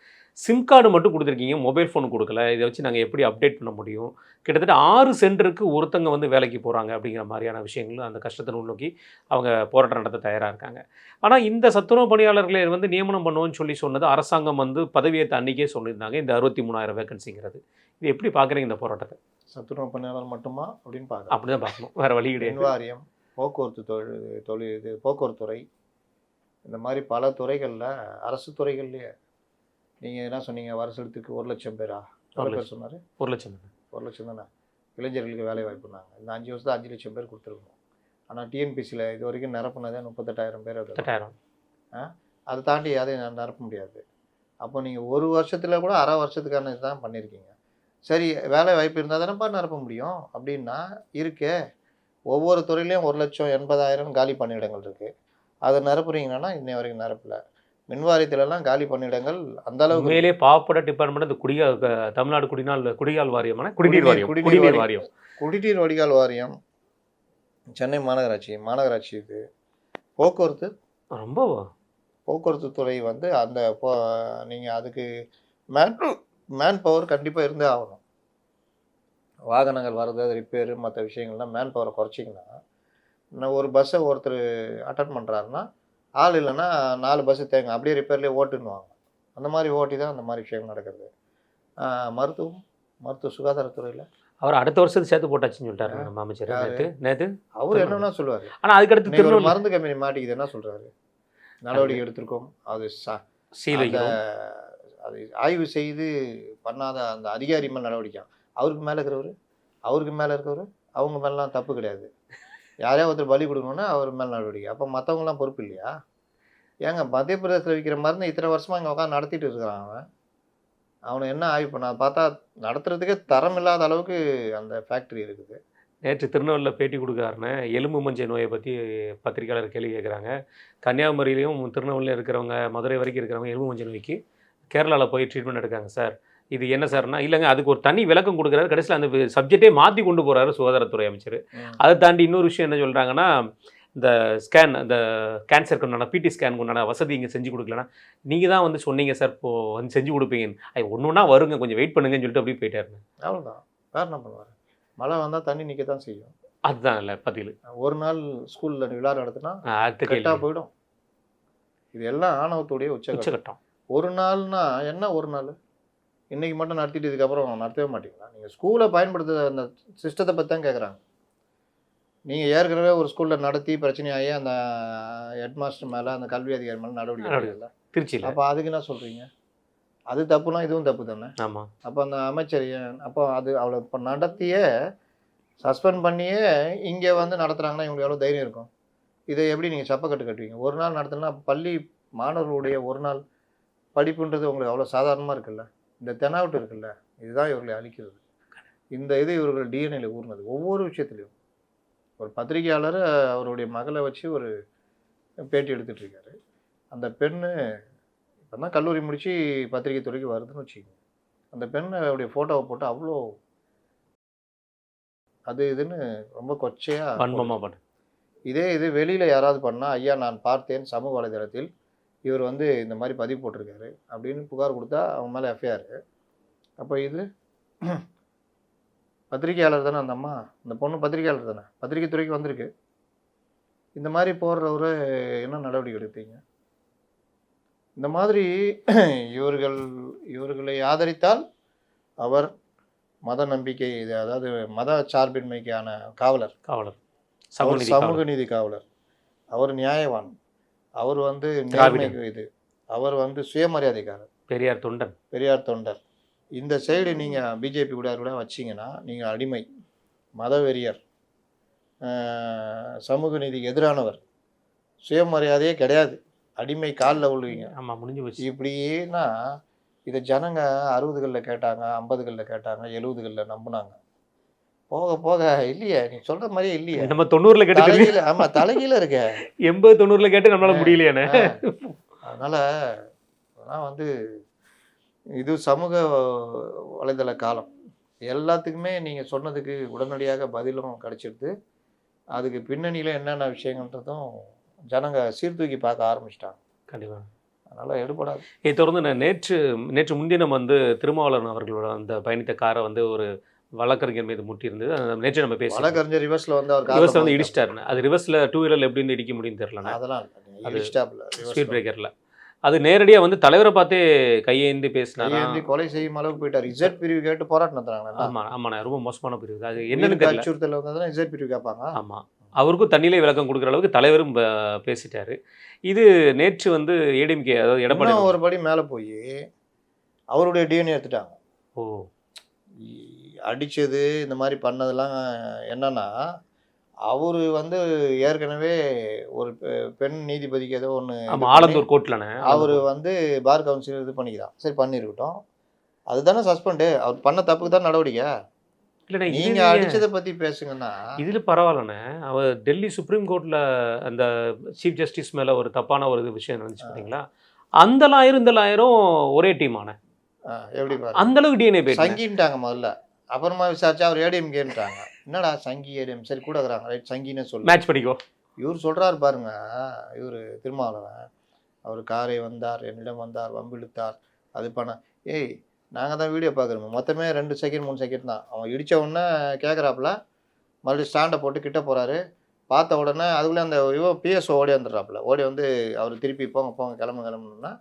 சிம் கார்டு மட்டும் கொடுத்துருக்கீங்க, மொபைல் ஃபோன் கொடுக்கல. இதை வச்சு நாங்கள் எப்படி அப்டேட் பண்ண முடியும்? கிட்டத்தட்ட 6 சென்டருக்கு ஒருத்தங்க வந்து வேலைக்கு போகிறாங்க அப்படிங்கிற மாதிரியான விஷயங்கள் அந்த கஷ்டத்தை நோக்கி அவங்க போராட்டம் நடத்த தயாராக இருக்காங்க. ஆனால் இந்த சத்துணவு பணியாளர்களை வந்து நியமனம் பண்ணுவோன்னு சொன்னது அரசாங்கம் வந்து பதவியேற்ற அன்றைக்கே சொல்லியிருந்தாங்க. இந்த 63,000 வேகன்சிங்கிறது இது எப்படி பார்க்குறீங்க இந்த போராட்டத்தை? சத்துணவு பணியாளர் மட்டுமா அப்படின்னு அப்படி தான் பார்க்கணும், வேறு வழி கிடையாது. வாரியம், போக்குவரத்து தொழில் இது போக்குவரத்து துறை, இந்த மாதிரி பல துறைகளில் அரசு துறைகள்லேயே நீங்கள் என்ன சொன்னீங்க? வருஷத்துக்கு 1,00,000 பேரா? எவ்வளோ பேர் சொன்னார்? 1,00,000 தானே இளைஞர்களுக்கு வேலை வாய்ப்புனாங்க. இந்த 5 வருஷத்தில் 5,00,000 பேர் கொடுத்துருக்கணும். ஆனால் டிஎன்பிசியில் இது வரைக்கும் நிரப்புனதே 38,000 பேர். 38,000 அதை தாண்டி யாரையும் நிரப்ப முடியாது. அப்போ நீங்கள் ஒரு வருஷத்தில் கூட அரை வருஷத்துக்கான இதுதான் பண்ணியிருக்கீங்க. சரி, வேலை வாய்ப்பு இருந்தால் தானேப்பா நிரப்ப முடியும். அப்படின்னா இருக்கே, ஒவ்வொரு துறையிலையும் 1,80,000 காலி பணியிடங்கள் இருக்குது. அதை நிரப்புறீங்கன்னா இன்னை வரைக்கும் நிரப்பல. மின்வாரியத்திலலாம் காலி பணியிடங்கள் அந்த அளவுக்கு. மேலே பாவப்பட டிபார்ட்மெண்ட் இந்த தமிழ்நாடு குடிகால் வாரியமான குடிநீர் வாரியம், குடிநீர் வடிகால் வாரியம், சென்னை மாநகராட்சி இது போக்குவரத்து ரொம்ப போக்குவரத்து துறை வந்து அந்த நீங்கள் அதுக்கு மேன் பவர் கண்டிப்பாக இருந்தே ஆகணும். வாகனங்கள் வர்றது, ரிப்பேரு, மற்ற விஷயங்கள்லாம் மேன் பவரை குறைச்சிங்கன்னா, ஒரு பஸ்ஸை ஒருத்தர் அட்டன் பண்ணுறாருன்னா ஆள் இல்லைன்னா 4 பஸ்ஸு தேங்க அப்படியே ரிப்பேர்லேயே ஓட்டுன்னுவாங்க. அந்த மாதிரி ஓட்டி தான் அந்த மாதிரி விஷயங்கள் நடக்குது. மருத்துவ சுகாதாரத்துறையில் அவர் அடுத்த வருஷத்துக்கு சேர்த்து போட்டாச்சுன்னு சொல்லிட்டாரு நம்ம அமைச்சர் நேற்று. அவர் என்னன்னா சொல்லுவார், ஆனால் அதுக்கடுத்து ஒரு திருநெல்வேலி மருந்து கம்பெனி மாட்டிக்குது என்ன சொல்கிறாரு, நடவடிக்கை எடுத்திருக்கோம், அது சீல் வைக்கிறோம். அது ஆய்வு செய்து பண்ணாத அந்த அதிகாரி மேல் நடவடிக்கை. அவருக்கு மேலே இருக்கிறவர் அவங்க மேலாம் தப்பு கிடையாது. யாரையா ஒருத்தர் பலி கொடுக்கணுன்னா அவர் மேலே நடவடிக்கை. அப்போ மற்றவங்களாம் பொறுப்பு இல்லையா? ஏங்க மத்திய பிரதேசத்தில் விற்கிற மருந்து இத்தனை வருஷமாக இங்கே உட்காந்து நடத்திட்டு இருக்கிறான். அவனை என்ன ஆய்வு பண்ண பார்த்தா நடத்துறதுக்கே தரம் இல்லாத அளவுக்கு அந்த ஃபேக்ட்ரி இருக்குது. நேற்று திருநெல்வேலியில் பேட்டி கொடுக்குறாருன்னு எலும்பு மஞ்சள் நோயை பற்றி பத்திரிக்கையாளர் கேள்வி கேட்குறாங்க. கன்னியாகுமரியிலையும் திருநெல்வேலியில் இருக்கிறவங்க, மதுரை வரைக்கும் இருக்கிறவங்க எலும்பு மஞ்சள் நோய்க்கு கேரளாவில் போய் ட்ரீட்மெண்ட் எடுக்காங்க சார். இது என்ன சார்னா, இல்லைங்க அதுக்கு ஒரு தனி விளக்கம் கொடுக்குறாரு. கடைசியில் அந்த சப்ஜெக்டே மாற்றி கொண்டு போகிறாரு சுகாதாரத்துறை அமைச்சர். அதை தாண்டி இன்னொரு விஷயம் என்ன சொல்கிறாங்கன்னா, இந்த ஸ்கேன், அந்த கேன்சருக்கு உண்டான பிடி ஸ்கேனுக்கு உண்டான வசதி இங்கே செஞ்சு கொடுக்கலன்னா, நீங்கள் தான் வந்து சொன்னீங்க சார் இப்போது வந்து செஞ்சு கொடுப்பீங்கன்னு. ஒன்று ஒன்றா வருங்க, கொஞ்சம் வெயிட் பண்ணுங்கன்னு சொல்லிட்டு அப்படியே போயிட்டாருங்க. அவ்வளோதான், வேறு என்ன பண்ணுவார்? மழை வந்தால் தண்ணி நிற்க தான் செய்யும். அதுதான் இல்லை பதில். ஒரு நாள் ஸ்கூலில் விழா நடத்தினா அடுத்த கரெக்டாக போயிடும். இது எல்லாம் ஆணவத்துடைய உச்சகட்டம். ஒரு நாள்னா என்ன, ஒரு நாள் இன்றைக்கி மட்டும் நடத்திட்டு இதுக்கப்புறம் நடத்தவே மாட்டீங்களா? நீங்கள் ஸ்கூலை பயன்படுத்துகிற அந்த சிஸ்டத்தை பற்றி தான் கேட்குறாங்க. நீங்கள் ஏற்கனவே ஒரு ஸ்கூலில் நடத்தி பிரச்சனையாகி அந்த ஹெட் மாஸ்டர் மேலே, அந்த கல்வி அதிகாரி மேலே நடவடிக்கை இல்லை திருச்சியில். அப்போ அதுக்கு என்ன சொல்கிறீங்க? அது தப்புனா இதுவும் தப்பு தானே. ஆமாம். அப்போ அந்த அமைச்சர் அப்போ அது அவளை இப்போ நடத்தியே சஸ்பெண்ட் பண்ணியே இங்கே வந்து நடத்துகிறாங்கன்னா இவங்களுக்கு எவ்வளோ தைரியம் இருக்கும்? இதை எப்படி நீங்கள் சப்பக்கட்டு கட்டுவீங்க? ஒரு நாள் நடத்தினா பள்ளி மாணவர்களுடைய ஒரு நாள் படிப்புன்றது உங்களுக்கு அவ்வளோ சாதாரணமாக இருக்குல்ல. இந்த தெனாவட்டு இருக்குல்ல, இதுதான் இவர்களை அழிக்கிறது. இந்த இது இவர்கள் டிஎன்ஏல ஊர்னது ஒவ்வொரு விஷயத்துலையும். ஒரு பத்திரிகையாளர் அவருடைய மகளை வச்சு ஒரு பேட்டி எடுத்துகிட்ருக்காரு. அந்த பெண்ணு இப்போ தான் கல்லூரி முடித்து பத்திரிகை துறைக்கு வருதுன்னு வச்சுக்கோங்க. அந்த பெண்ணோடைய ஃபோட்டோவை போட்டு அவ்வளோ அது இதுன்னு ரொம்ப கொச்சையாக வன்மமாக பண்ணு. இதே இது வெளியில் யாராவது பண்ணால், ஐயா நான் பார்த்தேன் சமூக வலைதளத்தில் இவர் வந்து இந்த மாதிரி பதிவு போட்டிருக்காரு அப்படின்னு புகார் கொடுத்தா அவங்க மேலே எஃப்ஐஆர். அப்போ இது பத்திரிகையாளர் தானே அந்த அம்மா, அந்த பொண்ணு பத்திரிகையாளர் தானே, பத்திரிகை துறைக்கு வந்திருக்கு. இந்த மாதிரி போடுறவரை என்ன நடவடிக்கை எடுத்தீங்க? இந்த மாதிரி இவர்களை ஆதரித்தால் அவர் மத நம்பிக்கை, இது அதாவது மத சார்பின்மைக்கான காவலர், சமூக நீதி காவலர், அவர் நியாயவான், அவர் வந்து நேர்மைக்கு இது, அவர் வந்து சுயமரியாதைக்காரர், பெரியார் தொண்டர். இந்த சைடு நீங்கள் பிஜேபி கூட வச்சிங்கன்னா நீங்கள் அடிமை, மதவெறியர், சமூக நீதிக்கு எதிரானவர், சுயமரியாதையே கிடையாது, அடிமை, காலில் விழுவீங்க. ஆமாம், முடிஞ்சு போச்சு. இப்படின்னா இதை ஜனங்க 60களில் கேட்டாங்க, 50களில் கேட்டாங்க, 70களில் நம்பினாங்க. போக போக இல்லையே, நீ சொல்கிற மாதிரியே இல்லையே. நம்ம 90ல் கேட்டு, ஆமாம் தலைகீழ இருக்க, 80-90ல் கேட்டு நம்மளால முடியலையானே. அதனால் அதெல்லாம் வந்து இது சமூக வலைதள காலம். எல்லாத்துக்குமே நீங்கள் சொன்னதுக்கு உடனடியாக பதிலும் கிடச்சிடுது. அதுக்கு பின்னணியில் என்னென்ன விஷயங்கள்ன்றதும் ஜனங்க சீர்தூக்கி பார்க்க ஆரம்பிச்சிட்டாங்க. கண்டிப்பாக. அதனால் எடுபடாது. இதை தொடர்ந்து நான் நேற்று முன்தினம் வந்து திருமாவளவன் அவர்களோட அந்த பயணித்த காரை வந்து ஒரு வழக்கறிஞர் மீது முட்டியிருந்தது. நேற்று நம்ம பேசி வழக்கறிஞர் ரிவர்ஸில் வந்து அவர் ரிவர்ஸில் வந்து இடிச்சிட்டாருன்னு. அது ரிவர்ஸில் 2 வீலரில் எப்படி இருந்து இடிக்க முடியும்னு தெரியல. அதெல்லாம் அது ஸ்பீட் பிரேக்கரில் அது நேரடியாக வந்து தலைவரை பார்த்தே கையேந்தி பேசினாரு, கொலை செய்யும் அளவுக்கு போயிட்டார். இசட் பிரிவு கேட்டு போராட்டம் நடத்துறாங்க. ஆமாம் ஆமாண்ணா, ரொம்ப மோசமான பிரிவு. அது என்னன்னு அச்சுறுத்தல் வந்ததுன்னா இசட் பிரிவு கேட்பாங்க. ஆமாம், அவருக்கும் தண்ணியிலே விளக்கம் கொடுக்குற அளவுக்கு தலைவரும் பேசிட்டாரு. இது நேற்று வந்து ஏடிஎம்கே, அதாவது எடப்பாடி ஒரு படி மேலே போய் அவருடைய டிஎன்ஏ எடுத்துட்டாங்க. ஓ, அடித்தது இந்த மாதிரி பண்ணதெல்லாம் என்னன்னா, அவர் வந்து ஏற்கனவே ஒரு பெண் நீதிபதிக்கு ஏதோ ஒன்று, ஆலந்தூர் கோர்ட்லண்ணே, அவர் வந்து பார் கவுன்சில் இது பண்ணிக்கிறான். சரி பண்ணியிருக்கட்டும், அதுதானே சஸ்பெண்டு, அவர் பண்ண தப்புக்கு தான் நடவடிக்கை. இல்லைண்ணே, நீங்கள் அடித்ததை பற்றி பேசுங்கன்னா இதில் பரவாயில்லண்ணே. அவர் டெல்லி சுப்ரீம் கோர்ட்டில் அந்த சீஃப் ஜஸ்டிஸ் மேலே ஒரு தப்பான ஒரு விஷயம் நடந்துச்சு பார்த்தீங்களா, அந்த லாயரும் இந்த லாயரும் ஒரே டீமான எப்படி அந்த அளவுக்கு டிஎன்ஏ பேர் சங்கின்ட்டாங்க முதல்ல. அப்புறமா விசாரிச்சா அவர் ஏடிஎம்கேன்ட்டாங்க. என்னடா சங்கி ஏடிஎம், சரி கூட இருக்கிறாங்க, ரைட் சங்கின்னு சொல்லி மேட்ச் பண்ணிக்கோ. இவர் சொல்கிறார் பாருங்க, இவர் திருமாவளவன், அவர் காரை வந்தார், என்னிடம் வந்தார், வம்பிழுத்தார், அது பண்ண. ஏய் நாங்கள் தான் வீடியோ பார்க்குறோம், மொத்தமே 2 செகண்ட் 3 செகண்ட் தான். அவன் இடித்த உடனே கேட்குறாப்புல, மறுபடியும் ஸ்டாண்டை போட்டு கிட்ட போகிறாரு. பார்த்த உடனே அதுக்குள்ளே அந்த பிஎஸ்ஓ ஓடி வந்துடுறாப்புல. ஓடி வந்து அவர் திருப்பி போங்க கிளம்புன்னா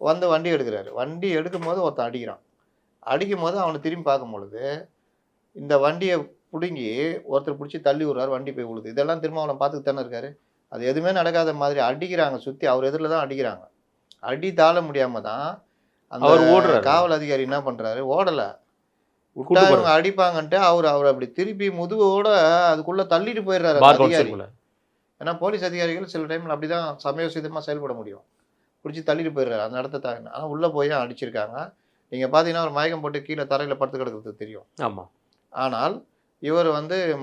வந்து வண்டி எடுக்கிறாரு. வண்டி எடுக்கும் போது ஒருத்தன் அடிக்கிறான். அடிக்கும் போது அவனை திரும்பி பார்க்கும் பொழுது இந்த வண்டியை பிடுங்கி ஒருத்தர் பிடிச்சி தள்ளி விடுறாரு, வண்டி போய் விழுது. இதெல்லாம் திருமாவளவன் பார்த்துட்டு தானே இருக்காரு. அது எதுவுமே நடக்காத மாதிரி அடிக்கிறாங்க, சுற்றி அவர் எதிரில் தான் அடிக்கிறாங்க. அடி தாழ முடியாமல் தான் அந்த காவல் அதிகாரி என்ன பண்ணுறாரு, ஓடலை விட்டா இவங்க அடிப்பாங்கன்ட்டு அவர் அப்படி திருப்பி முதுகோட அதுக்குள்ளே தள்ளிட்டு போயிடுறாரு அதிகாரி. ஏன்னா போலீஸ் அதிகாரிகள் சில டைமில் அப்படி தான் சமயோசிதமாக செயல்பட முடியும். பிடிச்சி தள்ளிட்டு போயிடுறாரு அந்த இடத்த தாங்க. ஆனால் உள்ளே போய் அடிச்சிருக்காங்க. நீங்கள் பார்த்தீங்கன்னா ஒரு மயக்கம் போட்டு கீழே தரையில் படுத்து கிடக்கிறது தெரியும். ஆமாம். ஆனால் இவர்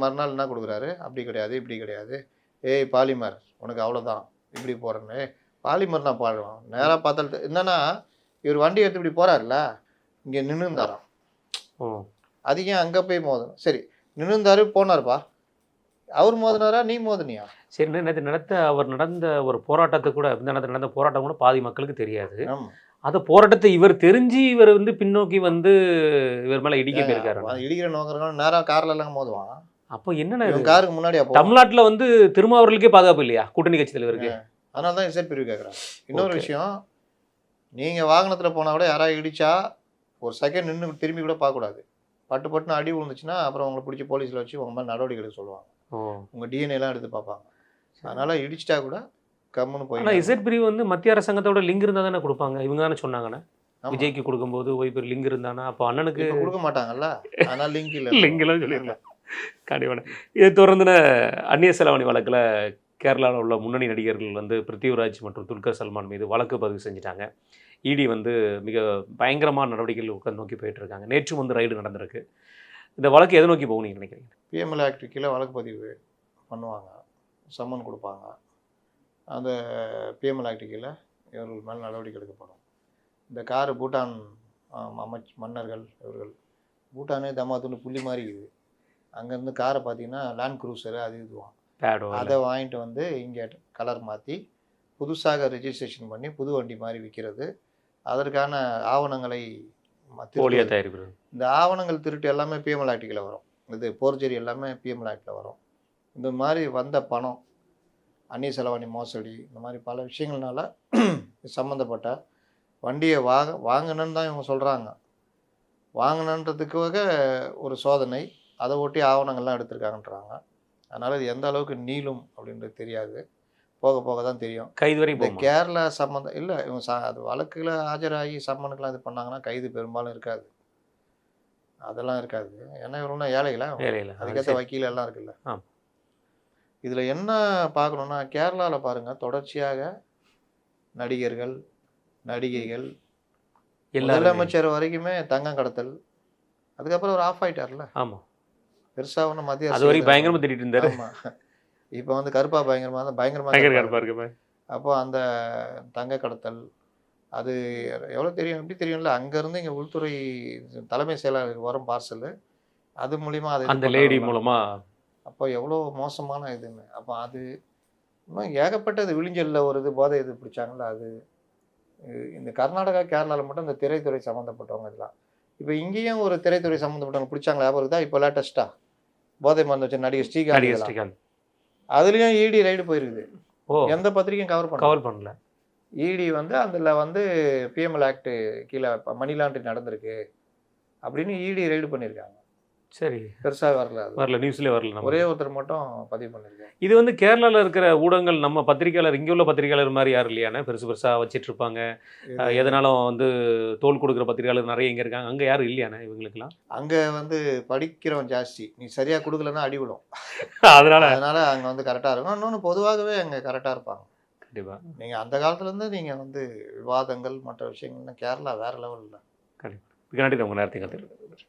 மறுநாள் என்ன கொடுக்குறாரு, அப்படி கிடையாது இப்படி கிடையாது, ஏய் பாலிமர் உனக்கு அவ்வளோதான் இப்படி போகிறேன்னு. பாலிமர் நான் பாடுவான் நேராக பார்த்தால் என்னன்னா இவர் வண்டி எடுத்து இப்படி போகிறாருல்ல, இங்கே நின்றுந்தாராம். அதிகம் அங்கே போய் மோதணும். சரி நின்றுந்தாரு போனார்ப்பா, அவர் மோதினாரா நீ மோதினியா? சரி, நேற்று அவர் நடந்த ஒரு போராட்டத்தை கூட நடந்த போராட்டம் கூட பாதி மக்களுக்கு தெரியாது. அந்த போராட்டத்தை இவர் தெரிஞ்சு இவர் பின்னோக்கி இவர் மேல இடிக்க போயிருக்காரு. இடிக்கிற நோக்கம் நேரா கார்ல எல்லாம் மோதுவான். அப்போ என்ன காருக்கு முன்னாடி தமிழ்நாட்டுல திருமாவர்களுக்கே பாதுகாப்பு இல்லையா கூட்டணி கட்சி தலைவருக்கு? அதனால தான் இசை பிரிவு கேட்குறாங்க. இன்னொரு விஷயம், நீங்க வாகனத்துல போனா கூட யாராவது இடிச்சா ஒரு செகண்ட் நின்று திரும்பி கூட பார்க்கக்கூடாது. பட்டுன்னு அடி விழுந்துச்சுன்னா அப்புறம் உங்களை பிடிச்சி போலீஸ்ல வச்சு உங்க மேலே நடவடிக்கை எடுக்க சொல்லுவாங்க. உங்க டிஎன்ஏ எல்லாம் எடுத்து பார்ப்பாங்க. அதனால இடிச்சிட்டா கூட கம்முன்னு போய். ஆனால் இசட் பிரிவு மத்திய அரசாங்கத்தோட லிங்க் இருந்தால் தானே கொடுப்பாங்க. இவங்க தானே சொன்னாங்கண்ணே விஜய்க்கு கொடுக்கும்போது பேர் லிங்க் இருந்தானா, அப்போ அண்ணனுக்கு கொடுக்க மாட்டாங்கல்ல. ஆனால் லிங்க் இல்லை, லிங்க் எல்லாம் சொல்லியிருந்தேன். கண்டிப்பான இதை தொடர்ந்துன அந்நிய செலாவணி வழக்கில் கேரளாவில் உள்ள முன்னணி நடிகர்கள் பிருத்திவிராஜ் மற்றும் துல்கர் சல்மான் மீது வழக்கு பதிவு செஞ்சுட்டாங்க. இடி மிக பயங்கரமான நடவடிக்கைகள் நோக்கி போயிட்டு இருக்காங்க. நேற்று ரைடு நடந்திருக்கு. இந்த வழக்கு எதை நோக்கி போகும் நீங்கள் நினைக்கிறீங்க? பிஎம்எல் ஆக்ட் கீழே வழக்கு பதிவு பண்ணுவாங்க, சம்மன் கொடுப்பாங்க. அந்த பிஎம்எல் ஆக்ட் கீழே இவர்கள் மேலே நடவடிக்கை எடுக்கப்படும். இந்த காரு பூட்டான் மன்னர்கள் இவர்கள், பூட்டானே தமாத்துன்னு புள்ளி மாதிரி இருக்குது. அங்கேருந்து காரை பார்த்தீங்கன்னா லேண்ட் க்ரூசரு அது இதுவான், அதை வாங்கிட்டு இங்கே கலர் மாற்றி புதுசாக ரெஜிஸ்ட்ரேஷன் பண்ணி புது வண்டி மாதிரி விற்கிறது. அதற்கான ஆவணங்களை தயாரிக்கிறது. இந்த ஆவணங்கள் திருட்டு எல்லாமே பிஎம்எல் ஆக்டில் வரும். இது போர்ஜரி எல்லாமே பிஎம்எல் ஆக்டில் வரும். இந்த மாதிரி வந்த பணம், அந்நிய செலவாணி மோசடி, இந்த மாதிரி பல விஷயங்கள்னால சம்மந்தப்பட்ட வண்டியை வாங்கணுன்னு தான் இவங்க சொல்கிறாங்க. வாங்கணுன்றதுக்காக ஒரு சோதனை, அதை ஒட்டி ஆவணங்கள்லாம் எடுத்திருக்காங்கன்றாங்க. அதனால் இது எந்த அளவுக்கு நீளும் அப்படின்றது தெரியாது, போக போக தான் தெரியும். கைது வரை இந்த கேரளா சம்மந்தம் இல்லை, இவங்க அது வழக்குகளை ஆஜராகி சம்மனுக்கெலாம் இது பண்ணாங்கன்னா கைது பெரும்பாலும் இருக்காது, அதெல்லாம் இருக்காது. ஏன்னா இவரெல்லாம் ஏழைகளா, அதுக்கேற்ற வக்கீல் எல்லாம் இருக்குல்ல. இதில் என்ன பார்க்கணுன்னா, கேரளாவில் பாருங்கள் தொடர்ச்சியாக நடிகர்கள் நடிகைகள் முதலமைச்சர் வரைக்குமே தங்கம் கடத்தல், அதுக்கப்புறம் ஒரு ஆஃப் ஆகிட்டார்ல. ஆமாம், பெருசாக ஒன்று மத்திய அது வரைக்கும் பயங்கரமாக திட்டிட்டு இருந்தார். ஆமாம், இப்போ கருப்பா பயங்கரமாக இருப்பேன். அப்போ அந்த தங்க கடத்தல் அது எவ்வளோ தெரியும், எப்படி தெரியும்ல. அங்கேருந்து இங்கே உள்துறை தலைமை செயலாளருக்கு வரும் பார்சல், அது மூலிமா அது அந்த லேடி மூலமாக. அப்போ எவ்வளோ மோசமான இதுன்னு. அப்போ அது இன்னும் ஏகப்பட்டது. விழிஞ்சலில் ஒரு இது போதை இது பிடிச்சாங்கள, அது இந்த கர்நாடகா கேரளாவில் மட்டும் இந்த திரைத்துறை சம்மந்தப்பட்டவங்க இதெல்லாம். இப்போ இங்கேயும் ஒரு திரைத்துறை சம்மந்தப்பட்டவங்க பிடிச்சாங்களா ஞாபகம் தான். இப்போ லேட்டஸ்ட்டாக போதை மருந்து வச்ச நடிகர் ஸ்ரீகாந்த், அதுலேயும் இடி ரைடு போயிருக்குது. எந்த பத்திரிக்கையும் கவர் பண்ணல. இடி அதில் பிஎம்எல் ஆக்ட் கீழே மணி லாண்டரிங் நடந்திருக்கு அப்படின்னு இடி ரைடு பண்ணியிருக்காங்க. சரி, பெருசாக வரல, நியூஸ்லேயே வரல. ஒரே ஒருத்தர் மட்டும் பதிவு பண்ணியிருக்காங்க. இது கேரளாவில் இருக்கிற ஊடகங்கள் நம்ம பத்திரிகையாளர், இங்கே உள்ள பத்திரிகையாளர் மாதிரி யாரும் இல்லையானே, பெருசாக வச்சிட்டு இருப்பாங்க. எதனாலும் தோல் கொடுக்குற பத்திரிகையாளர் நிறைய இங்கே இருக்காங்க, அங்கே யாரும் இல்லையானே இவங்களுக்குலாம்? அங்கே படிக்கிறவன் ஜாஸ்தி, நீ சரியாக கொடுக்கலன்னா அடிவிடும். அதனால அங்கே கரெக்டாக இருக்கும். இன்னொன்று பொதுவாகவே அங்கே கரெக்டாக இருப்பாங்க. கண்டிப்பாக நீங்கள் அந்த காலத்துலேருந்து நீங்கள் விவாதங்கள் மற்ற விஷயங்கள்லாம் கேரளா வேறு லெவலில். கண்டிப்பாக. நன்றி, உங்கள் நேரத்தை கற்றுக்கிட்டு.